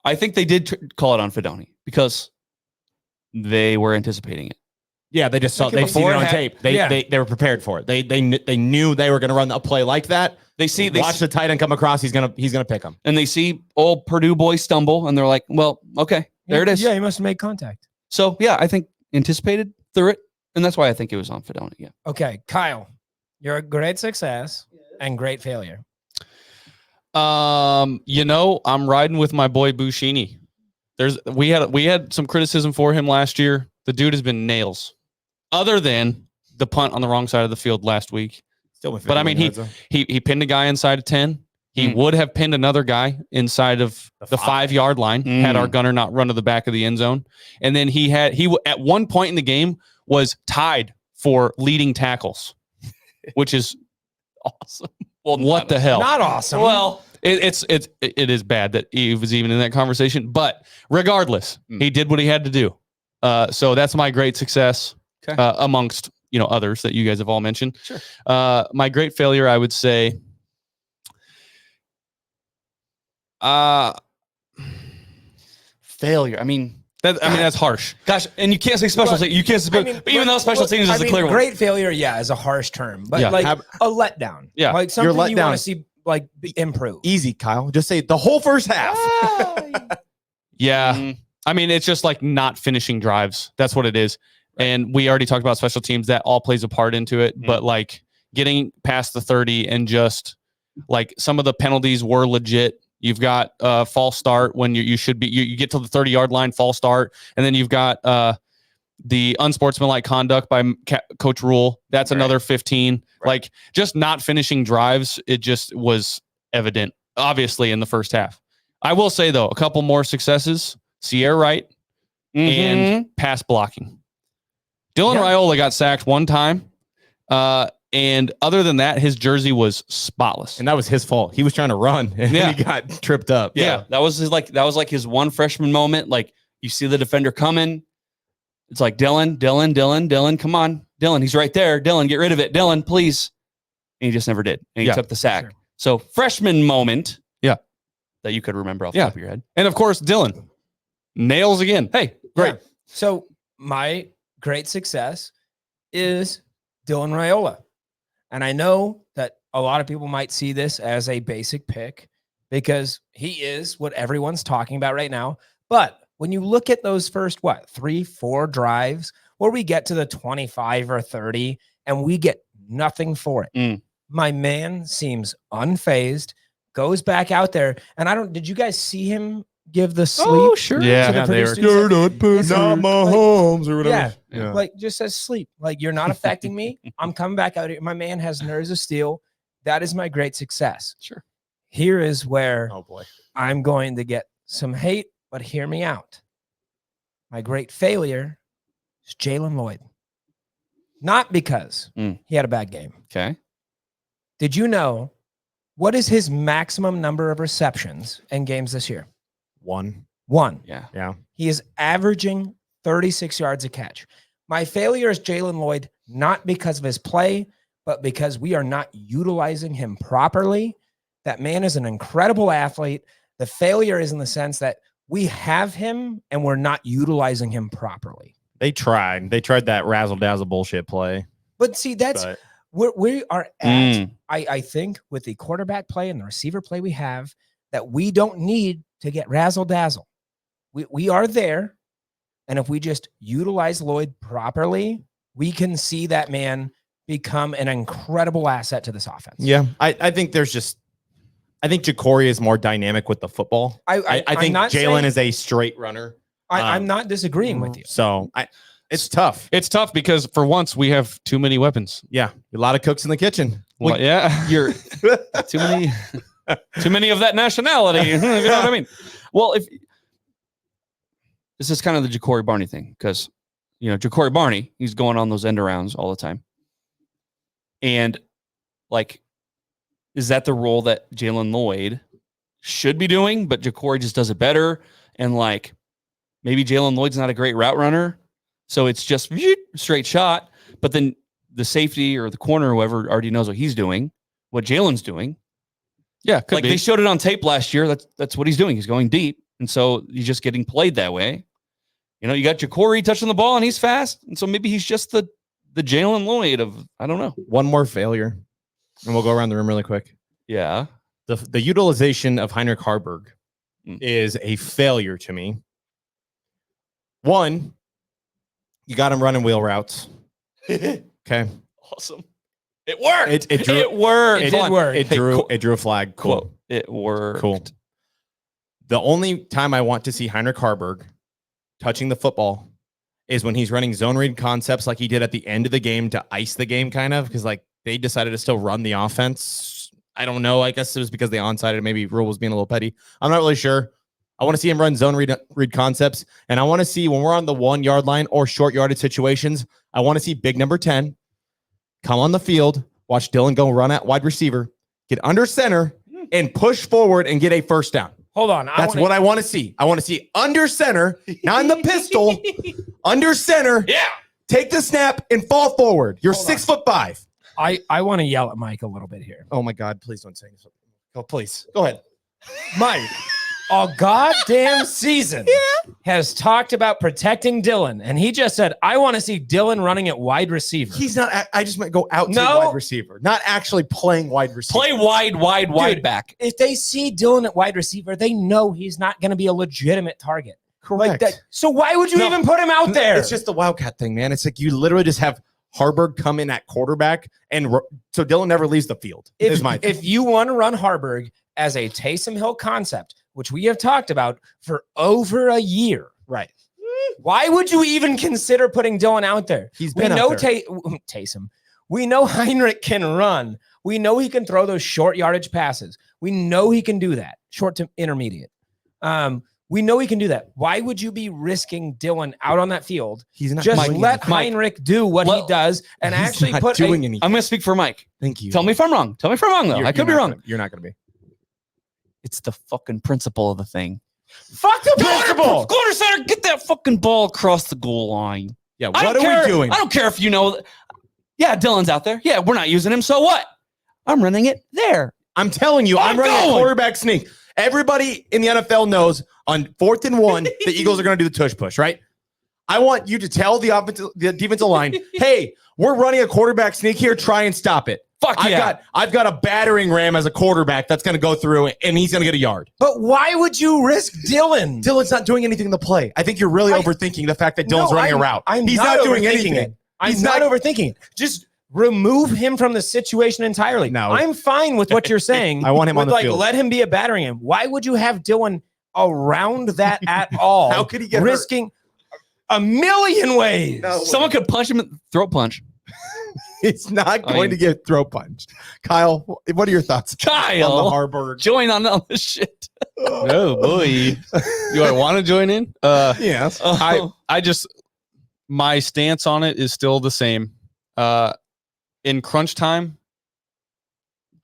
I think they did call it on Fedoni because they were anticipating it. Yeah, they just saw. They've seen it on tape. They were prepared for it. They knew they were going to run a play like that. They watch the tight end come across. He's gonna pick him. And they see old Purdue boy stumble, and they're like, "Well, okay, there it is." Yeah, he must have made contact. So yeah, I think anticipated through it, and that's why I think it was on Fedoni. Yeah. Okay, Kyle, you're a great success and great failure. I'm riding with my boy Bushini. We had some criticism for him last year. The dude has been nails, other than the punt on the wrong side of the field last week. But I mean, he pinned a guy inside of 10. He would have pinned another guy inside of the 5-yard line had our gunner not run to the back of the end zone. And then he at one point in the game was tied for leading tackles, which is awesome. Well, what the hell? Not awesome. Well, it is bad that he was even in that conversation, but regardless, he did what he had to do. So that's my great success amongst others that you guys have all mentioned. Sure. My great failure, I would say, Failure. I mean, that's harsh. Gosh, and you can't say special teams. You can't say, but even though special teams is a clear one. Great failure, is a harsh term, but like a letdown. Yeah, like something you want to see like improve. Easy, Kyle. Just say the whole first half. Yeah. Mm-hmm. I mean, it's just like not finishing drives. That's what it is. Right. And we already talked about special teams. That all plays a part into it. But like getting past the 30 and just like some of the penalties were legit. You've got false start when you should be. You get to the 30-yard line, false start. And then you've got the unsportsmanlike conduct by Coach Rule. That's another 15. Right. Like just not finishing drives. It just was evident, obviously, in the first half. I will say, though, a couple more successes. Sierra Wright and pass blocking. Dylan Raiola got sacked one time. And other than that, his jersey was spotless. And that was his fault. He was trying to run and he got tripped up. Yeah. That was his one freshman moment. Like you see the defender coming. It's like Dylan, come on. Dylan, he's right there. Dylan, get rid of it. Dylan, please. And he just never did. And he took the sack. Sure. So freshman moment. Yeah. That you could remember off the top of your head. And of course, Dylan. Nails again. Hey, great. Yeah. So my great success is Dylan Raiola. And I know that a lot of people might see this as a basic pick because he is what everyone's talking about right now. But when you look at those first, 3-4 drives where we get to the 25 or 30 and we get nothing for it. My man seems unfazed, goes back out there. And did you guys see him give the sleep? Oh, sure. Yeah. You're not Mahomes or whatever. Yeah. Like just says sleep. Like you're not affecting me. I'm coming back out here. My man has nerves of steel. That is my great success. Sure. Here is where oh boy, I'm going to get some hate, but hear me out. My great failure is Jalen Lloyd. Not because he had a bad game. Okay. Did you know what is his maximum number of receptions in games this year? One. Yeah. He is averaging 36 yards a catch. My failure is Jalen Lloyd, not because of his play, but because we are not utilizing him properly. That man is an incredible athlete. The failure is in the sense that we have him and we're not utilizing him properly. They tried that razzle-dazzle bullshit play. But see, that's where we are at. I think with the quarterback play and the receiver play we have, that we don't need to get razzle-dazzle. We are there. And if we just utilize Lloyd properly, we can see that man become an incredible asset to this offense. Yeah. I think Ja'Cory is more dynamic with the football. I think Jalen is a straight runner. I'm not disagreeing with you. So it's tough. It's tough because for once we have too many weapons. Yeah. A lot of cooks in the kitchen. Well, you're too many. Too many of that nationality. You know what I mean? Well, if this is kind of the Ja'Cory Barney thing, because Ja'Cory Barney, he's going on those end arounds all the time. And like, is that the role that Jalen Lloyd should be doing? But Ja'Cory just does it better. And like, maybe Jalen Lloyd's not a great route runner. So it's just straight shot. But then the safety or the corner or whoever already knows what he's doing, what Jalen's doing. Yeah, could Like be. they showed it on tape last year. That's what he's doing. He's going deep. And so he's just getting played that way. You know, you got Ja'Cory touching the ball and he's fast. And so maybe he's just the Jalen Lloyd of, I don't know. One more failure, and we'll go around the room really quick. Yeah. The utilization of Heinrich Haarberg is a failure to me. One, you got him running wheel routes. Okay. Awesome. It worked. It drew, it worked. It did work. It drew a flag. Cool. Quote, it worked. Cool. The only time I want to see Heinrich Haarberg touching the football is when he's running zone read concepts like he did at the end of the game to ice the game, kind of, because like they decided to still run the offense. I don't know. I guess it was because they onside maybe rule was being a little petty. I'm not really sure. I want to see him run zone read concepts. And I want to see when we're on the 1 yard line or short yardage situations, I want to see big number 10 come on the field, watch Dylan go run at wide receiver, get under center and push forward and get a first down. Hold on. That's what I want to see. I want to see under center, not in the pistol, under center. Yeah. Take the snap and fall forward. You're 6'5". I want to yell at Mike a little bit here. Oh my God. Please don't say anything. Oh, please. Go ahead. Mike, a goddamn season has talked about protecting Dylan, and he just said, I want to see Dylan running at wide receiver. He's not. I just might go out to No. wide receiver, not actually playing wide receiver. Play wide back. If they see Dylan at wide receiver, they know he's not going to be a legitimate target. Correct. Like that. So why would you No. even put him out there? It's just the Wildcat thing, man. It's like you literally just have Haarberg come in at quarterback, and so Dylan never leaves the field. Is my thing. If you want to run Haarberg as a Taysom Hill concept, which we have talked about for over a year, right? Why would you even consider putting Dylan out there? He's We been know out there. Taysom. We know Heinrich can run. We know he can throw those short yardage passes. We know he can do that, short to intermediate. We know he can do that. Why would you be risking Dylan out on that field? He's not. Just doing let anything. Heinrich do what he does and He's actually not put doing anything. I'm going to speak for Mike. Thank you. Tell me if I'm wrong. Tell me if I'm wrong, though. I could be wrong. You're not going to be. It's the fucking principle of the thing. fuck the principle. Go to center. Get that fucking ball across the goal line. Yeah. I What don't are care. we doing? I don't care if you know. Yeah, Dylan's out there. Yeah, we're not using him. So what? I'm running it there. I'm telling you, I'm running a going. quarterback sneak. Everybody in the NFL knows on 4th and 1, the Eagles are going to do the tush push, right? I want you to tell the defensive line, hey, we're running a quarterback sneak here. Try and stop it. Fuck yeah. I've got a battering ram as a quarterback that's going to go through and he's going to get a yard. But why would you risk Dylan? Dylan's not doing anything in the play. I think you're really overthinking the fact that Dylan's running a route. He's not doing anything. He's not overthinking it. Just remove him from the situation entirely. No. I'm fine with what you're saying. I want him on the field. Let him be a battering ram. Why would you have Dylan around that at all? How could he get risking a million ways? No. Someone could punch him, throat punch. It's not going to get throat punched. Kyle, what are your thoughts Kyle, on the Haarberg? join on all this shit. Oh boy. Do I want to join in? Yes. I just, my stance on it is still the same. In crunch time,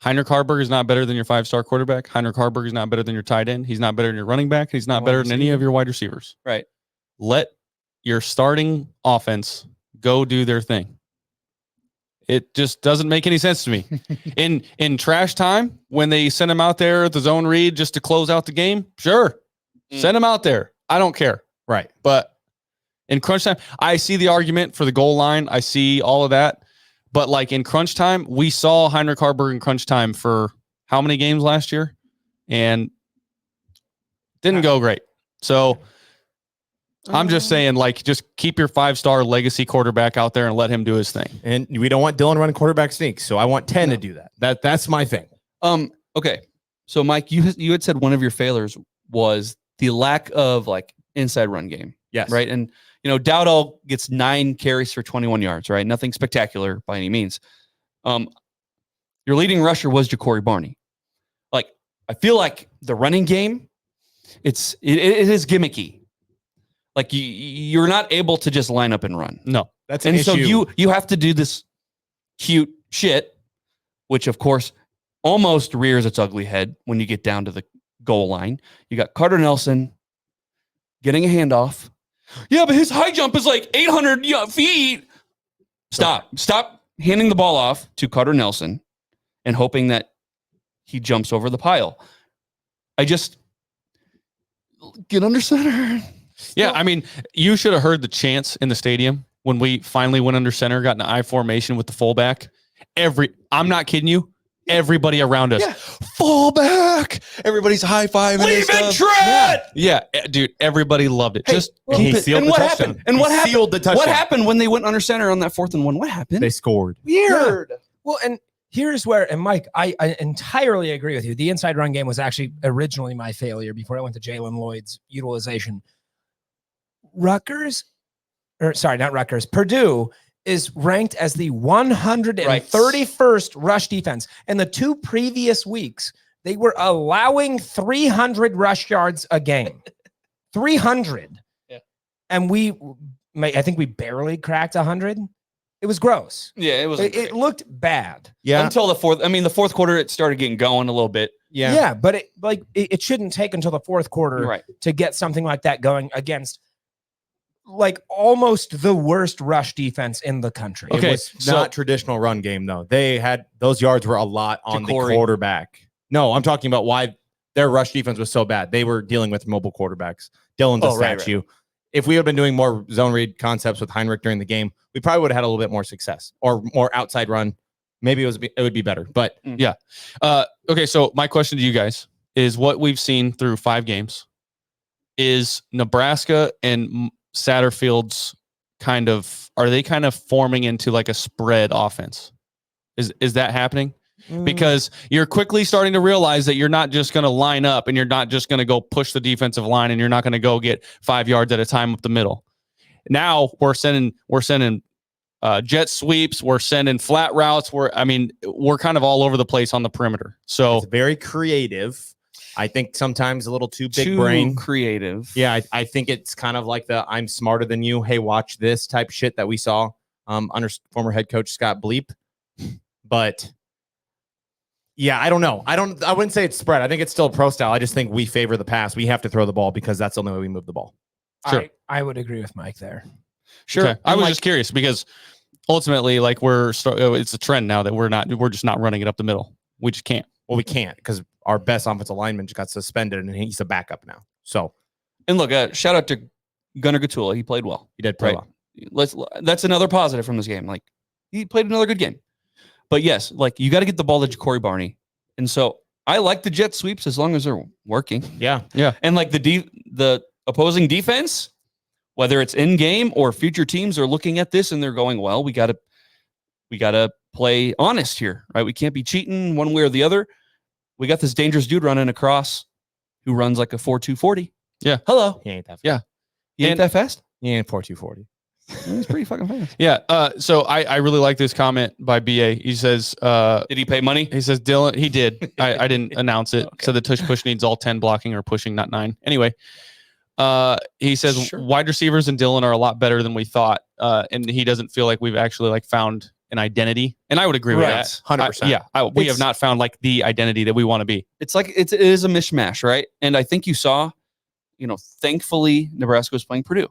Heinrich Haarberg is not better than your 5-star quarterback. Heinrich Haarberg is not better than your tight end. He's not better than your running back. He's not better than any of your wide receivers. Right. Let your starting offense go do their thing. It just doesn't make any sense to me. In trash time, when they send him out there at the zone read just to close out the game, sure. Send him out there. I don't care. Right. But in crunch time, I see the argument for the goal line. I see all of that. But like in crunch time, we saw Heinrich Haarberg in crunch time for how many games last year? And didn't go great. So I'm just saying, like, just keep your 5-star legacy quarterback out there and let him do his thing. And we don't want Dylan running quarterback sneaks. So I want 10 to do that. That's my thing. Okay. So Mike, you had said one of your failures was the lack of like inside run game. Yes. Right. And Dowdall gets 9 carries for 21 yards, right? Nothing spectacular by any means. Your leading rusher was Ja'Cory Barney. Like, I feel like the running game, it is gimmicky. Like you're not able to just line up and run. No. That's an And so issue. you have to do this cute shit, which of course almost rears its ugly head when you get down to the goal line. You got Carter Nelson getting a handoff. Yeah, but his high jump is like 800 feet. Stop handing the ball off to Carter Nelson and hoping that he jumps over the pile. I just get under center. Yeah, I mean, you should have heard the chants in the stadium when we finally went under center, got in the I formation with the fullback. I'm not kidding you. Everybody around us, fullback. Everybody's high fiving. Leave it, Trent! Yeah, dude, everybody loved it. Just he keep it. sealed And the what touchdown. happened? And what He happened? sealed the touchdown. What happened when they went under center on that 4th and 1? What happened? They scored. Weird. Well, and here's where, and Mike, I entirely agree with you. The inside run game was actually originally my failure before I went to Jalen Lloyd's utilization. Purdue is ranked as the 131st rush defense. And the 2 previous weeks, they were allowing 300 rush yards a game. 300. Yeah. And I think we barely cracked 100. It was gross. Yeah, it was. It looked bad. Yeah. Until the 4th. I mean, the 4th quarter, it started getting going a little bit. Yeah, but it shouldn't take until the 4th quarter Right. to get something like that going against like almost the worst rush defense in the country. It Okay, was so- not traditional run game, though. They had those yards were a lot on the Corey. quarterback. No, I'm talking about why their rush defense was so bad. They were dealing with mobile quarterbacks. Dylan's a statue. If we had been doing more zone read concepts with Heinrich during the game, we probably would have had a little bit more success or more outside run. Maybe it would be better. But Okay, so my question to you guys is what we've seen through 5 games is Nebraska and Satterfield's are they kind of forming into like a spread offense? Is that happening? Because you're quickly starting to realize that you're not just going to line up and you're not just going to go push the defensive line and you're not going to go get 5 yards at a time up the middle. Now we're sending jet sweeps. We're sending flat routes. We're kind of all over the place on the perimeter. So it's very creative. I think sometimes a little too big brain. creative. Yeah, I think it's kind of like the I'm smarter than you. Hey, watch this type shit that we saw under former head coach Scott Bleep. But yeah, I don't know. I wouldn't say it's spread. I think it's still pro style. I just think we favor the pass. We have to throw the ball because that's the only way we move the ball. Sure. I would agree with Mike there. Sure. okay. I was just curious because ultimately, like it's a trend now that we're just not running it up the middle. We just can't. Well, we can't because our best offensive lineman just got suspended and he's a backup now. So And look, shout out to Gunnar Gatula. He played well. he did play well. That's another positive from this game. Like he played another good game. But yes, like you got to get the ball to Corey Barney. And so I like the jet sweeps as long as they're working. Yeah. And like the opposing defense, whether it's in game or future teams are looking at this and they're going, well, we got to play honest here, right? We can't be cheating one way or the other. We got this dangerous dude running across who runs like a 4.240. Yeah. Hello. He ain't that fast. Yeah. He ain't that fast? He ain't 4.240. He's pretty fucking fast. Yeah. So I really like this comment by BA. He says, Did he pay money? he says, Dylan, he did. I didn't announce it. So the tush push needs all 10 blocking or pushing, not 9. Anyway, he says Sure. wide receivers and Dylan are a lot better than we thought. And he doesn't feel like we've actually like found an identity. And I would agree with Right. that. 100%. We have not found like the identity that we want to be. It's like it is a mishmash, right? And I think you saw, thankfully Nebraska was playing Purdue,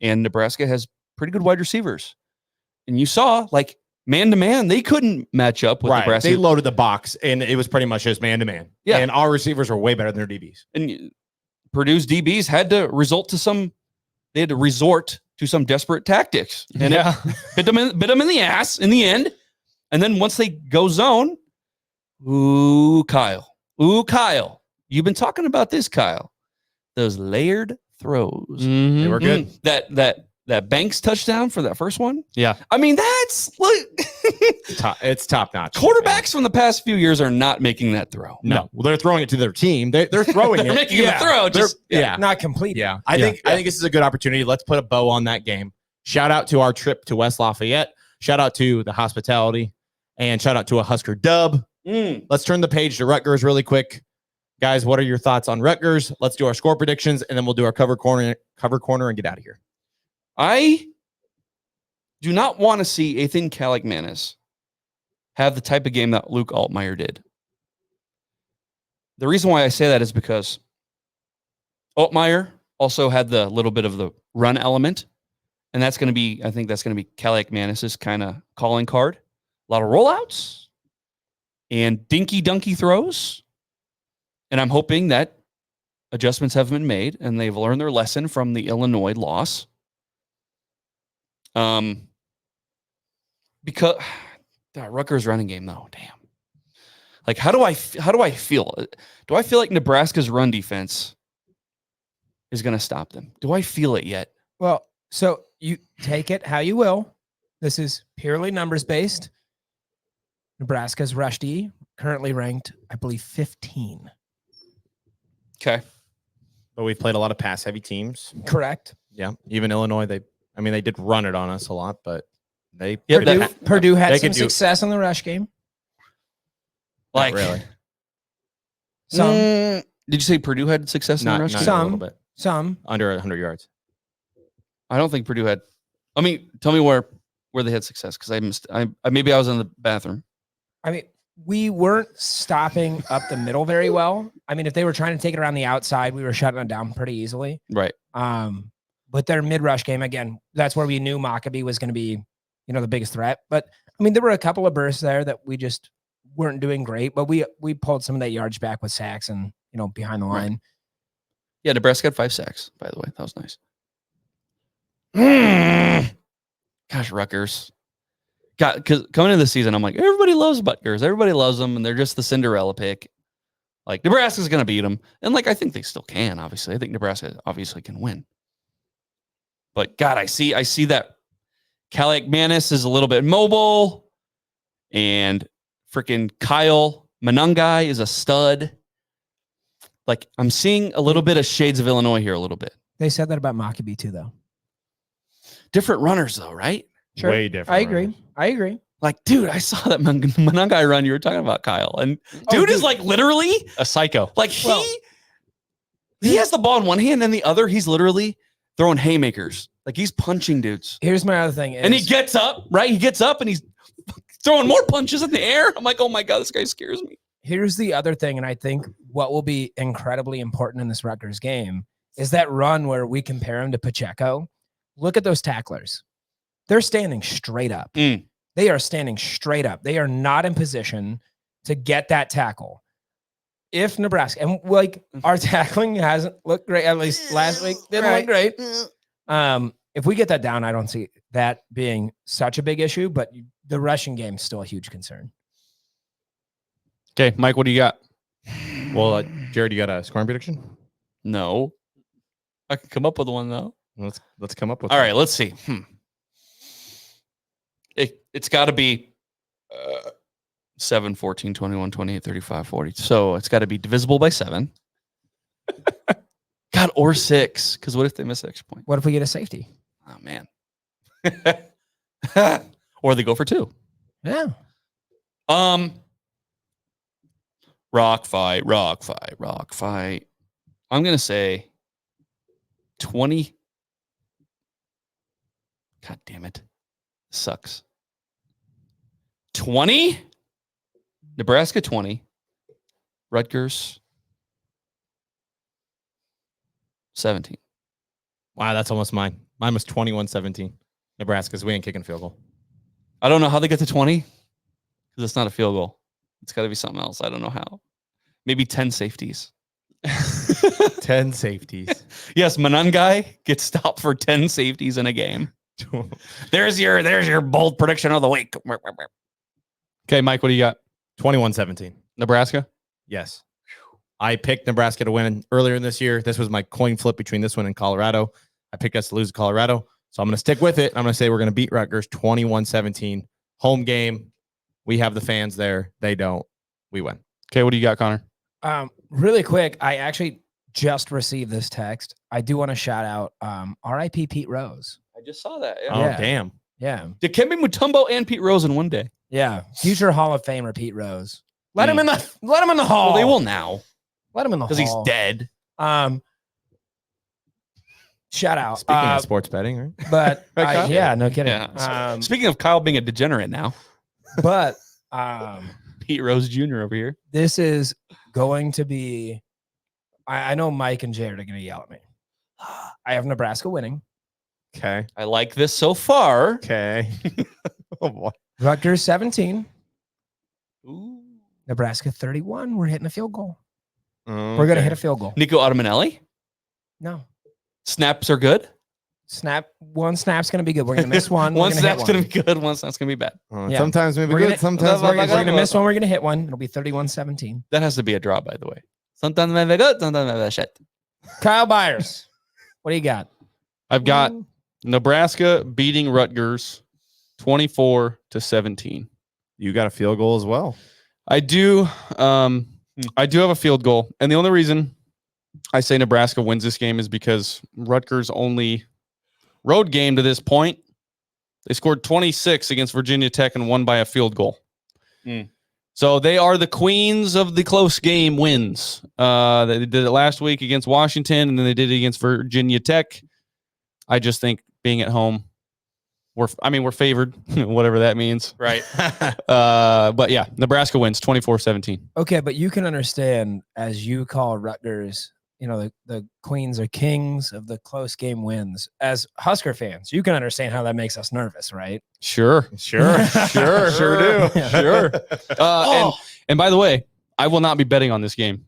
and Nebraska has pretty good wide receivers. And you saw like man to man, they couldn't match up with Right. Nebraska. They loaded the box and it was pretty much just man to man. Yeah. And our receivers are way better than their DBs. And Purdue's DBs had to resort to some desperate tactics, and it bit them in the ass in the end. And then once they go zone, Kyle, you've been talking about this, Kyle. Those layered throws. Mhm. They were good. That Banks touchdown for that first one. Yeah. I mean, that's like It's top notch. quarterbacks from the past few years are not making that throw. No. Well, they're throwing it to their team. They're throwing They're it. making a throw. They're- Just yeah. Not complete. Yeah. I think this is a good opportunity. Let's put a bow on that game. Shout out to our trip to West Lafayette. Shout out to the hospitality and shout out to a Husker dub. Let's turn the page to Rutgers really quick. Guys, what are your thoughts on Rutgers? Let's do our score predictions and then we'll do our cover corner and get out of here. I do not want to see Ethan Caniglias have the type of game that Luke Altmaier did. The reason why I say that is because Altmaier also had the little bit of the run element, and I think that's going to be Caniglias' kind of calling card. a lot of rollouts and dinky dunky throws. And I'm hoping that adjustments have been made and they've learned their lesson from the Illinois loss. Because that Rutgers running game, though, damn. Like, how do I feel? Do I feel like Nebraska's run defense is going to stop them? Do I feel it yet? Well, so you take it how you will. This is purely numbers based. Nebraska's rush D currently ranked, I believe, 15. Okay. But we've played a lot of pass heavy teams. Correct. Yeah. Even Illinois, they did run it on us a lot, but Purdue had they some could do- success in the rush game. Like, not really. Some, did you say Purdue had success in the Not rush? a Some. little bit. some. Under 100 yards. I don't think Purdue had. I mean, tell me where they had success because I missed. Maybe I was in the bathroom. I mean, we weren't stopping up the middle very well. I mean, if they were trying to take it around the outside, we were shutting them down pretty easily. Right. But their mid-rush game, again, that's where we knew Maccabee was going to be, the biggest threat. But I mean, there were a couple of bursts there that we just weren't doing great, but we pulled some of that yardage back with sacks and, behind the line. Right. Yeah, Nebraska had 5 sacks, by the way. That was nice. Gosh, Rutgers. Because coming into the season, I'm like, everybody loves Rutgers. Everybody loves them, and they're just the Cinderella pick. Like, Nebraska's going to beat them. And, I think they still can, obviously. I think Nebraska obviously can win. But, God, I see that Caliac Manis is a little bit mobile, and freaking Kyle Manungai is a stud. I'm seeing a little bit of shades of Illinois here a little bit. They said that about Maccabee too, though. Different runners, though, right? Sure. Way different. I agree. Dude, I saw that Manungai run you were talking about, Kyle. And dude is literally A psycho. he has the ball in one hand and the other, he's literally throwing haymakers. He's punching dudes. Here's my other thing. And he gets up, right? He gets up and he's throwing more punches in the air. I'm like, oh my God, this guy scares me. Here's the other thing, and I think what will be incredibly important in this Rutgers game is that run where we compare him to Pacheco. Look at those tacklers. They're standing straight up. Mm. They are standing straight up. They are not in position to get that tackle. If Nebraska, and our tackling hasn't looked great, at least last week didn't look great. If we get that down, I don't see that being such a big issue, but the rushing game is still a huge concern. Okay, Mike, what do you got? Well, Jared, you got a scoring prediction? No. I can come up with one, though. Let's come up with All one. right, let's see. It's got to be 7, 14, 21, 28, 35, 40. So it's got to be divisible by 7. God, or 6. Because what if they miss an extra point? What if we get a safety? Oh, man. Or they go for 2. Yeah. Rock fight. I'm going to say 20. God damn it. Sucks. 20? Nebraska 20. Rutgers 17. Wow, that's almost mine. Mine was 21-17. Nebraska's we ain't kicking field goal. I don't know how they get to 20 because it's not a field goal. It's got to be something else. I don't know how. Maybe 10 safeties. 10 safeties. Yes, Manungai gets stopped for 10 safeties in a game. There's your bold prediction of the week. Okay, Mike, what do you got? 21-17. Nebraska? Yes. I picked Nebraska to win earlier in this year. This was my coin flip between this one and Colorado. I picked us to lose to Colorado. So I'm going to stick with it. I'm going to say we're going to beat Rutgers 21-17. Home game. We have the fans there. They don't. We win. Okay, what do you got, Connor? Really quick, I actually just received this text. I do want to shout out RIP Pete Rose. I just saw that. Oh, Yeah. damn. Yeah. Dikembe Mutombo and Pete Rose in one day. Yeah. Future Hall of Famer Pete Rose. Let him in the hall. Well, they will now Let him in the hall. because he's dead. Shout out. Speaking of sports betting, right? But Right, Kyle? yeah, no kidding. Yeah. Speaking of Kyle being a degenerate now, But Pete Rose Jr. over here. this is going to be. I know Mike and Jared are going to yell at me. I have Nebraska winning. Okay. I like this so far. Okay. Oh, boy. Rutgers 17. Ooh. Nebraska 31. We're hitting a field goal. Okay. We're gonna hit a field goal. Nico Ottomanelli. No. Snaps are good. One snap's gonna be good. We're gonna miss one. One We're gonna hit snap's gonna be good. One snap's gonna be bad. Yeah. Sometimes maybe We're good. gonna- Sometimes We're maybe gonna miss one. We're gonna hit one. It'll be 31-17. That has to be a draw, by the way. Sometimes maybe good. Sometimes maybe shit. Kyle Byers, what do you got? I've got Nebraska beating Rutgers 24-17. You got a field goal as well. I do. I do have a field goal, and the only reason I say Nebraska wins this game is because Rutgers' only road game to this point, they scored 26 against Virginia Tech and won by a field goal. So they are the queens of the close game wins. They did it last week against Washington, and then they did it against Virginia Tech. I just think being at home, we're favored, whatever that means. Right. But yeah, Nebraska wins 24-17. Okay, but you can understand, as you call Rutgers, the queens or kings of the close game wins. As Husker fans, you can understand how that makes us nervous, right? Sure. Sure do. Sure. And by the way, I will not be betting on this game.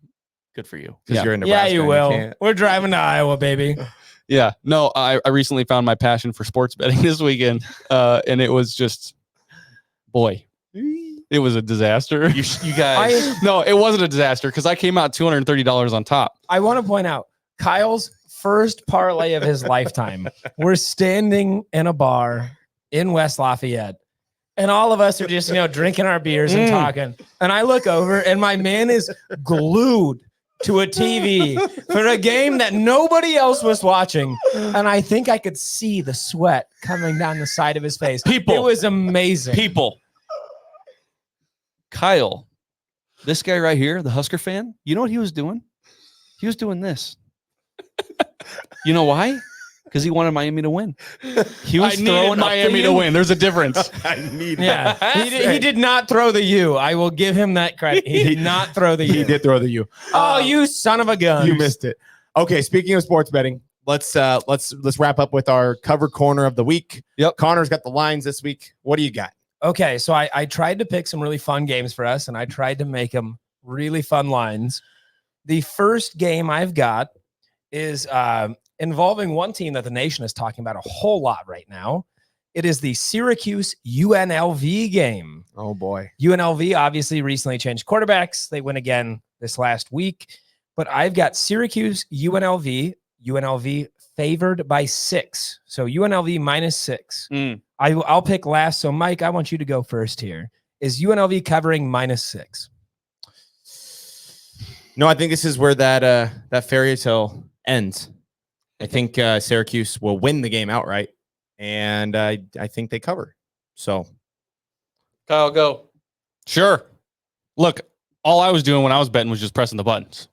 Good for you. Because Yeah. you're in Yeah, Nebraska. you and will. can't- We're driving to Iowa, baby. Yeah. No, I recently found my passion for sports betting this weekend. And it was just, boy, it was a disaster. You guys. No, it wasn't a disaster because I came out $230 on top. I want to point out Kyle's first parlay of his lifetime. We're standing in a bar in West Lafayette, and all of us are just, drinking our beers and talking. And I look over, and my man is glued to a TV for a game that nobody else was watching. And I think I could see the sweat coming down the side of his face. People. It was amazing. People. Kyle, this guy right here, the Husker fan, you know what he was doing? He was doing this. You know why? Because he wanted Miami to win. He was I needed throwing Miami to win. There's a difference. I need Yeah, he did not throw the U. I will give him that credit. He did not throw the U. He did throw the U. Oh, you son of a gun! You missed it. Okay, speaking of sports betting, let's wrap up with our cover corner of the week. Yep. Connor's got the lines this week. What do you got? Okay, so I tried to pick some really fun games for us, and I tried to make them really fun lines. The first game I've got is involving one team that the nation is talking about a whole lot right now. It is the Syracuse UNLV game. Oh boy. UNLV obviously recently changed quarterbacks. They win again this last week, but I've got Syracuse UNLV favored by 6. So UNLV -6. I'll pick last. So Mike, I want you to go first here. Is UNLV covering -6? No, I think this is where that fairy tale ends. I think Syracuse will win the game outright, and I think they cover. So, Kyle, go. Sure. Look, all I was doing when I was betting was just pressing the buttons.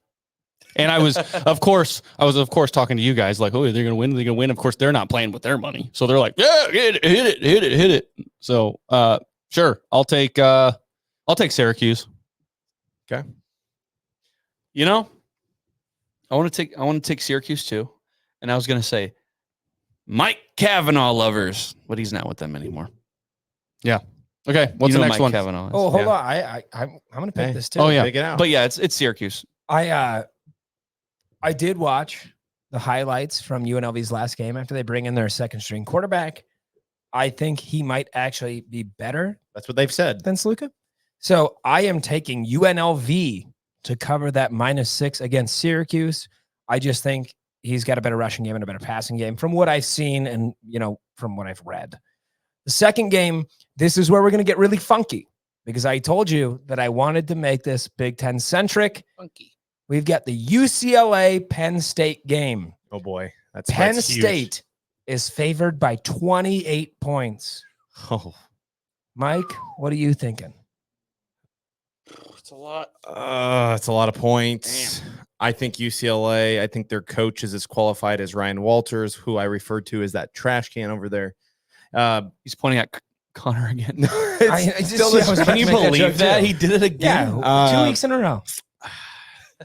And I was, of course, talking to you guys like, oh, they're going to win. They're going to win. Of course, they're not playing with their money. So they're like, yeah, hit it. So, sure. I'll take Syracuse. okay. You know, I want to take Syracuse too. And I was going to say Mike Kavanaugh lovers, but he's not with them anymore. Yeah. Okay. What's You know the next Mike one? Kavanaugh is. Oh, hold Yeah. on. I'm going to pick Hey. this too. Oh, yeah. Take it out. But yeah, it's Syracuse. I did watch the highlights from UNLV's last game after they bring in their second string quarterback. I think he might actually be better That's what they've said. than Sluka. So I am taking UNLV to cover that -6 against Syracuse. I just think he's got a better rushing game and a better passing game from what I've seen and, from what I've read. The second game, this is where we're going to get really funky because I told you that I wanted to make this Big Ten centric. Funky. We've got the UCLA Penn State game. Oh boy. Penn that's huge. State is favored by 28 points. Oh. Mike, what are you thinking? It's a lot. It's a lot of points. I think UCLA, I think their coach is as qualified as Ryan Walters, who I referred to as that trash can over there. He's pointing at Connor again. Can you believe that? He did it again. Yeah, 2 weeks in a row.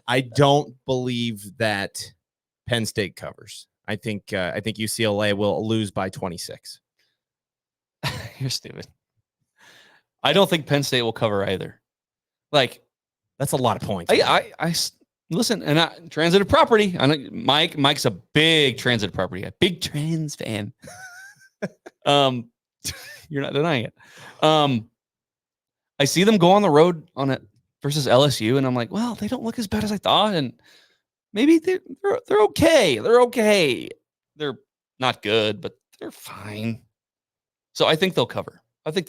I don't believe that Penn State covers. I think UCLA will lose by 26. You're stupid. I don't think Penn State will cover either. Like, That's a lot of points. Listen, and transitive property. I know Mike's a big transitive property, a big trans fan. You're not denying it. I see them go on the road on it versus LSU, and I'm like, well, they don't look as bad as I thought, and maybe they're okay. They're okay. They're not good, but they're fine. So I think they'll cover. I think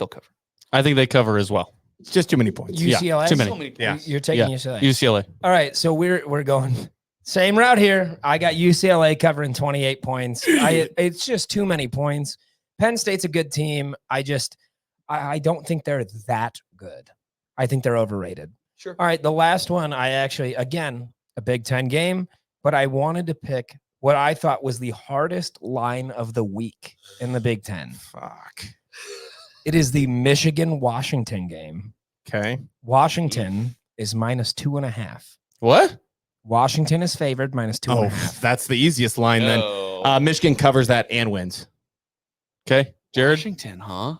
they cover as well. It's just too many points. UCLA. Too many. So many Yeah. points. You're taking UCLA. UCLA. All right, so we're going same route here. I got UCLA covering 28 points. It's just too many points. Penn State's a good team. I don't think they're that good. I think they're overrated. Sure. All right, the last one, I actually, again, a Big Ten game, but I wanted to pick what I thought was the hardest line of the week in the Big Ten. Fuck. It is the Michigan-Washington game. Okay. Washington is -2.5. What? Washington is favored -2.5. Oh, that's the easiest line then. No. Michigan covers that and wins. Okay. Jared. Washington, huh?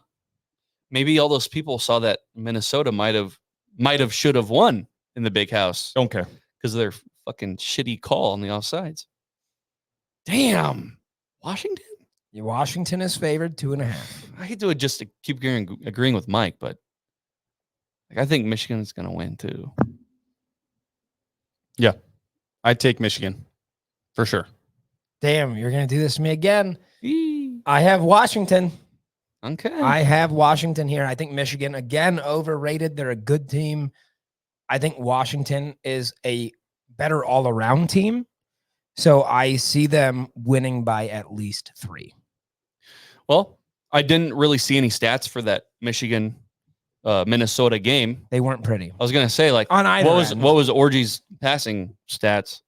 Maybe all those people saw that Minnesota might have should have won in the big house Don't care. because of their fucking shitty call on the offsides. Damn. Washington? Washington is favored 2.5. I hate to just keep agreeing with Mike, but I think Michigan's going to win too. I'd take Michigan for sure. Damn, you're going to do this to me again. Eee. I have Washington. Okay. I have Washington here. I think Michigan, again, overrated. They're a good team. I think Washington is a better all-around team. So I see them winning by at least 3. Well, I didn't really see any stats for that Michigan Minnesota game. They weren't pretty. I was going to say, like, On either end. what was Orgy's passing stats?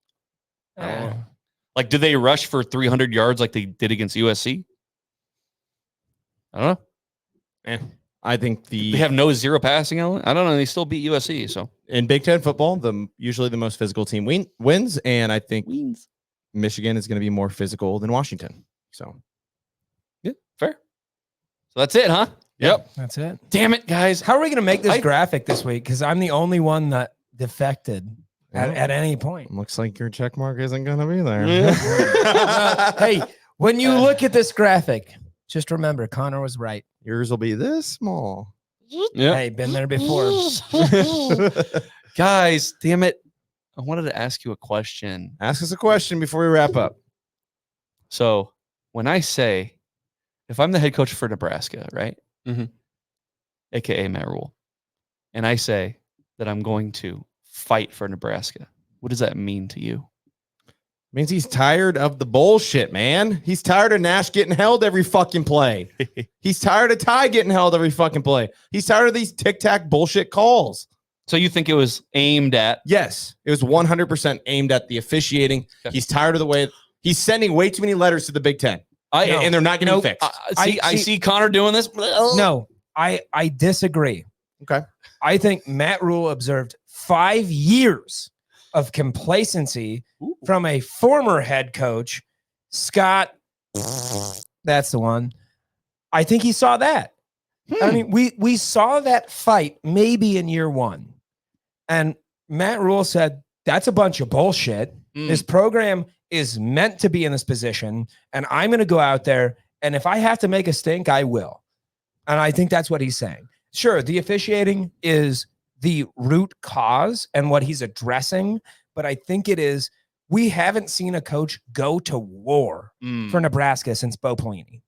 Like, did they rush for 300 yards like they did against USC? I don't know. I think They have no zero passing element. I don't know. They still beat USC. So in Big Ten football, usually the most physical team wins, and I think Michigan is going to be more physical than Washington. So yeah, fair. So that's it, huh? Yep. That's it. Damn it, guys. How are we going to make this graphic this week? Because I'm the only one that defected at any point. looks like your check mark isn't going to be there. Hey, when you look at this graphic, just remember Connor was right. Yours will be this small. Yeah. Hey, been there before. Guys, damn it. I wanted to ask you a question. Ask us a question before we wrap up. So when I say, if I'm the head coach for Nebraska, right? Mhm. AKA Matt Rule, and I say that I'm going to fight for Nebraska, what does that mean to you? Means he's tired of the bullshit, man. He's tired of Nash getting held every fucking play. He's tired of Ty getting held every fucking play. He's tired of these tic-tac bullshit calls. So you think it was aimed at? Yes, it was 100% aimed at the officiating. Okay. He's tired of the way he's sending way too many letters to the Big Ten, and they're not getting fixed. I see Connor doing this. No, I disagree. Okay. I think Matt Rule observed 5 years of complacency from a former head coach, Scott. That's the one. I think he saw that. I mean, we saw that fight maybe in year 1. And Matt Rule said, that's a bunch of bullshit. This program is meant to be in this position, and I'm going to go out there, and if I have to make a stink, I will. And I think that's what he's saying. Sure, the officiating is the root cause and what he's addressing, but I think it is, we haven't seen a coach go to war for Nebraska since Bo Pelini.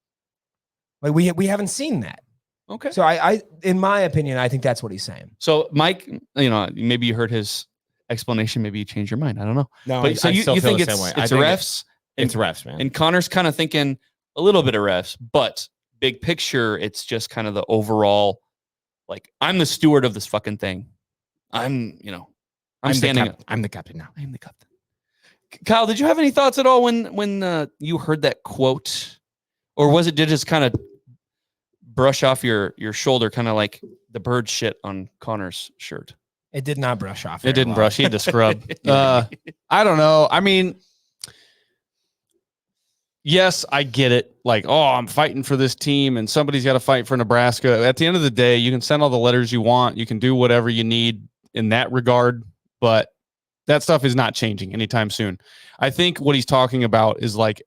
Like we haven't seen that. Okay. So I, in my opinion, I think that's what he's saying. So Mike, maybe you heard his explanation. Maybe you changed your mind. I don't know. No, But so you think it's refs? It's refs, man. And Connor's kind of thinking a little bit of refs, but big picture, it's just kind of the overall, like, I'm the steward of this fucking thing. I'm standing up. I'm the captain now. I'm the captain. Kyle, did you have any thoughts at all when you heard that quote? Or was it did just kind of brush off your shoulder, kind of like the bird shit on Connor's shirt? It did not brush off. It didn't well. brush. He had to scrub. I don't know. I mean, yes, I get it. Like, oh, I'm fighting for this team and somebody's got to fight for Nebraska. At the end of the day, you can send all the letters you want. You can do whatever you need in that regard, but that stuff is not changing anytime soon. I think what he's talking about is like,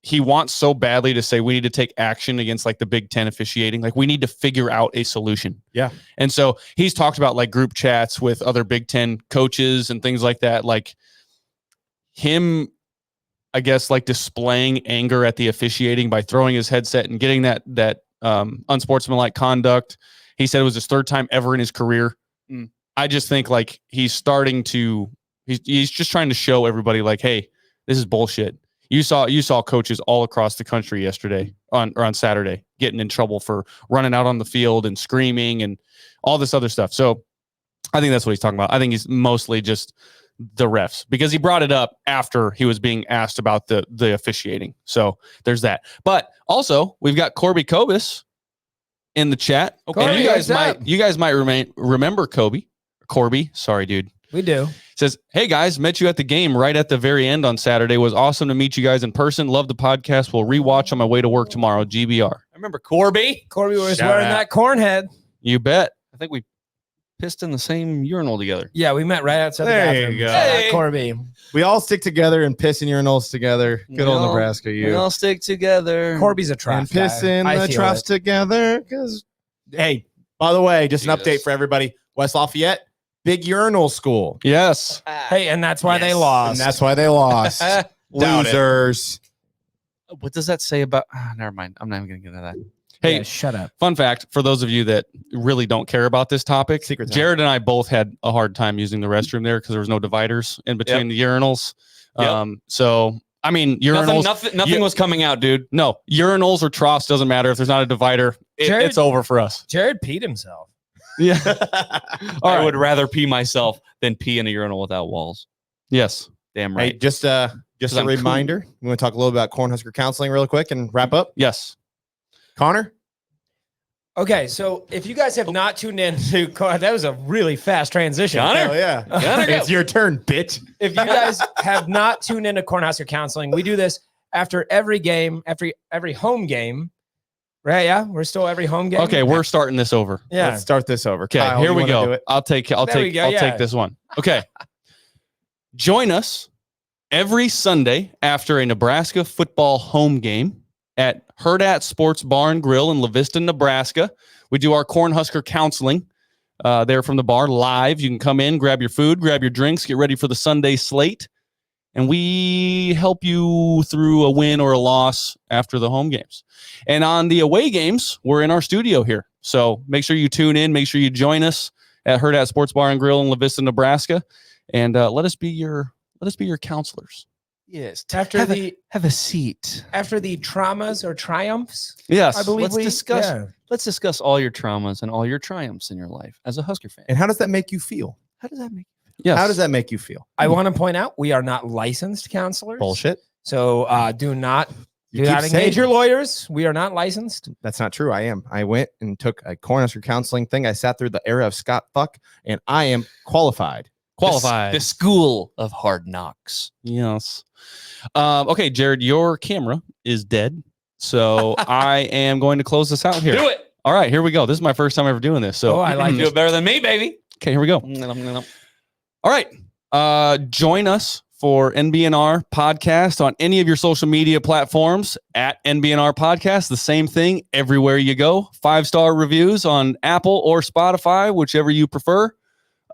he wants so badly to say we need to take action against like the Big Ten officiating. Like we need to figure out a solution. Yeah. And so he's talked about like group chats with other Big Ten coaches and things like that. Like him, I guess, like displaying anger at the officiating by throwing his headset and getting that unsportsmanlike conduct. He said it was his third time ever in his career. I just think like he's just trying to show everybody like, hey, this is bullshit. You saw coaches all across the country yesterday on Saturday getting in trouble for running out on the field and screaming and all this other stuff. So I think that's what he's talking about. I think he's mostly just the refs because he brought it up after he was being asked about the officiating. So there's that. But also we've got Corby Kobus in the chat. Okay, and you guys might remember Corby. Sorry, dude. We do. Says, hey guys, met you at the game right at the very end on Saturday. Was awesome to meet you guys in person. Love the podcast. Will rewatch on my way to work tomorrow. GBR. I remember Corby. Corby was Shout wearing out. that corn head. You bet. I think we pissed in the same urinal together. Yeah, we met right outside There the you bathroom. go. Shout out Hey. Corby. We all stick together and piss in urinals together. Good old Nebraska, We you. all stick together. Corby's a And trough piss guy. in I the feel troughs it. together. Because, hey, by the way, just an update for everybody. West Lafayette, big urinal school. Yes. Hey, and that's why they And lost. that's why they lost. Doubt it. Losers. What does that say about? Never mind. I'm not even gonna get into that. Hey, Yeah, shut up. fun fact for those of you that really don't care about this topic, Secret time. Jared and I both had a hard time using the restroom there because there was no dividers in between the urinals. Yep. So I mean, urinals. Nothing Yeah. was coming out, dude. No, urinals or troughs doesn't matter if there's not a divider. Jared- It's over for us. Jared peed himself. Yeah. I would rather pee myself than pee in a urinal without walls. Yes. Damn Hey, right. just a I'm reminder. We want to talk a little about Cornhusker counseling real quick and wrap up. Yes. Connor? Okay, so if you guys have not tuned in to that was a really fast transition. Connor? yeah. Connor, go. It's your turn, bitch. If you guys have not tuned into Cornhusker Counseling, we do this after every game, every home game. Right? Yeah, we're still every home game. Okay, we're starting this over. yeah. Let's start this over. Okay, Kyle, here you we wanna do go. it? I'll take this one. Okay. Join us every Sunday after a Nebraska football home game at Hurrdat Sports Bar and Grill in La Vista, Nebraska. We do our Cornhusker counseling there from the bar live. You can come in, grab your food, grab your drinks, get ready for the Sunday slate. And we help you through a win or a loss after the home games. And on the away games, we're in our studio here. So make sure you tune in. Make sure you join us at Hurrdat Sports Bar and Grill in La Vista, Nebraska. And let us be your counselors. Yes. After Have a seat. after the traumas or triumphs, Yes. I believe Let's discuss all your traumas and all your triumphs in your life as a Husker fan. And how does that make you feel? How does that make Yes. How does that make you feel? I want to point out we are not licensed counselors. Bullshit. So do not You do keep not saying engage your it. lawyers. We are not licensed. That's not true. I am. I went and took a Cornhusker counseling thing. I sat through the era of Scott Fuck, and I am qualified. qualified? The school of hard knocks. Yes. Okay, Jared, your camera is dead. So I am going to close this out here. Do it. All right, here we go. This is my first time ever doing this. So Oh, I like Do it better than me, baby. okay, here we go. All right. Join us for NBNR podcast on any of your social media platforms at NBNR podcast. The same thing everywhere you go. 5-star reviews on Apple or Spotify, whichever you prefer.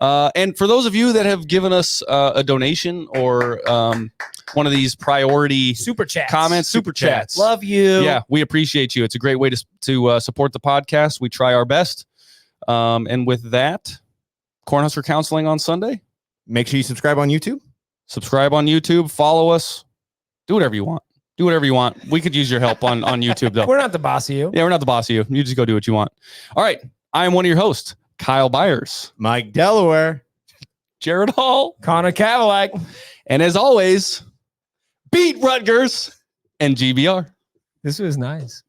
And for those of you that have given us a donation or one of these priority Super chats. comments, super chats. Love you. Yeah, we appreciate you. It's a great way to support the podcast. We try our best. And with that, Cornhusker Counseling on Sunday. Make sure you subscribe on YouTube. Subscribe on YouTube. Follow us. Do whatever you want. Do whatever you want. We could use your help on YouTube, though. We're not the boss of you. Yeah, we're not the boss of you. You just go do what you want. All right. I am one of your hosts, Kyle Byers, Mike Delaware. Jared Hall. Connor Cadillac. And as always, beat Rutgers and GBR. This was nice.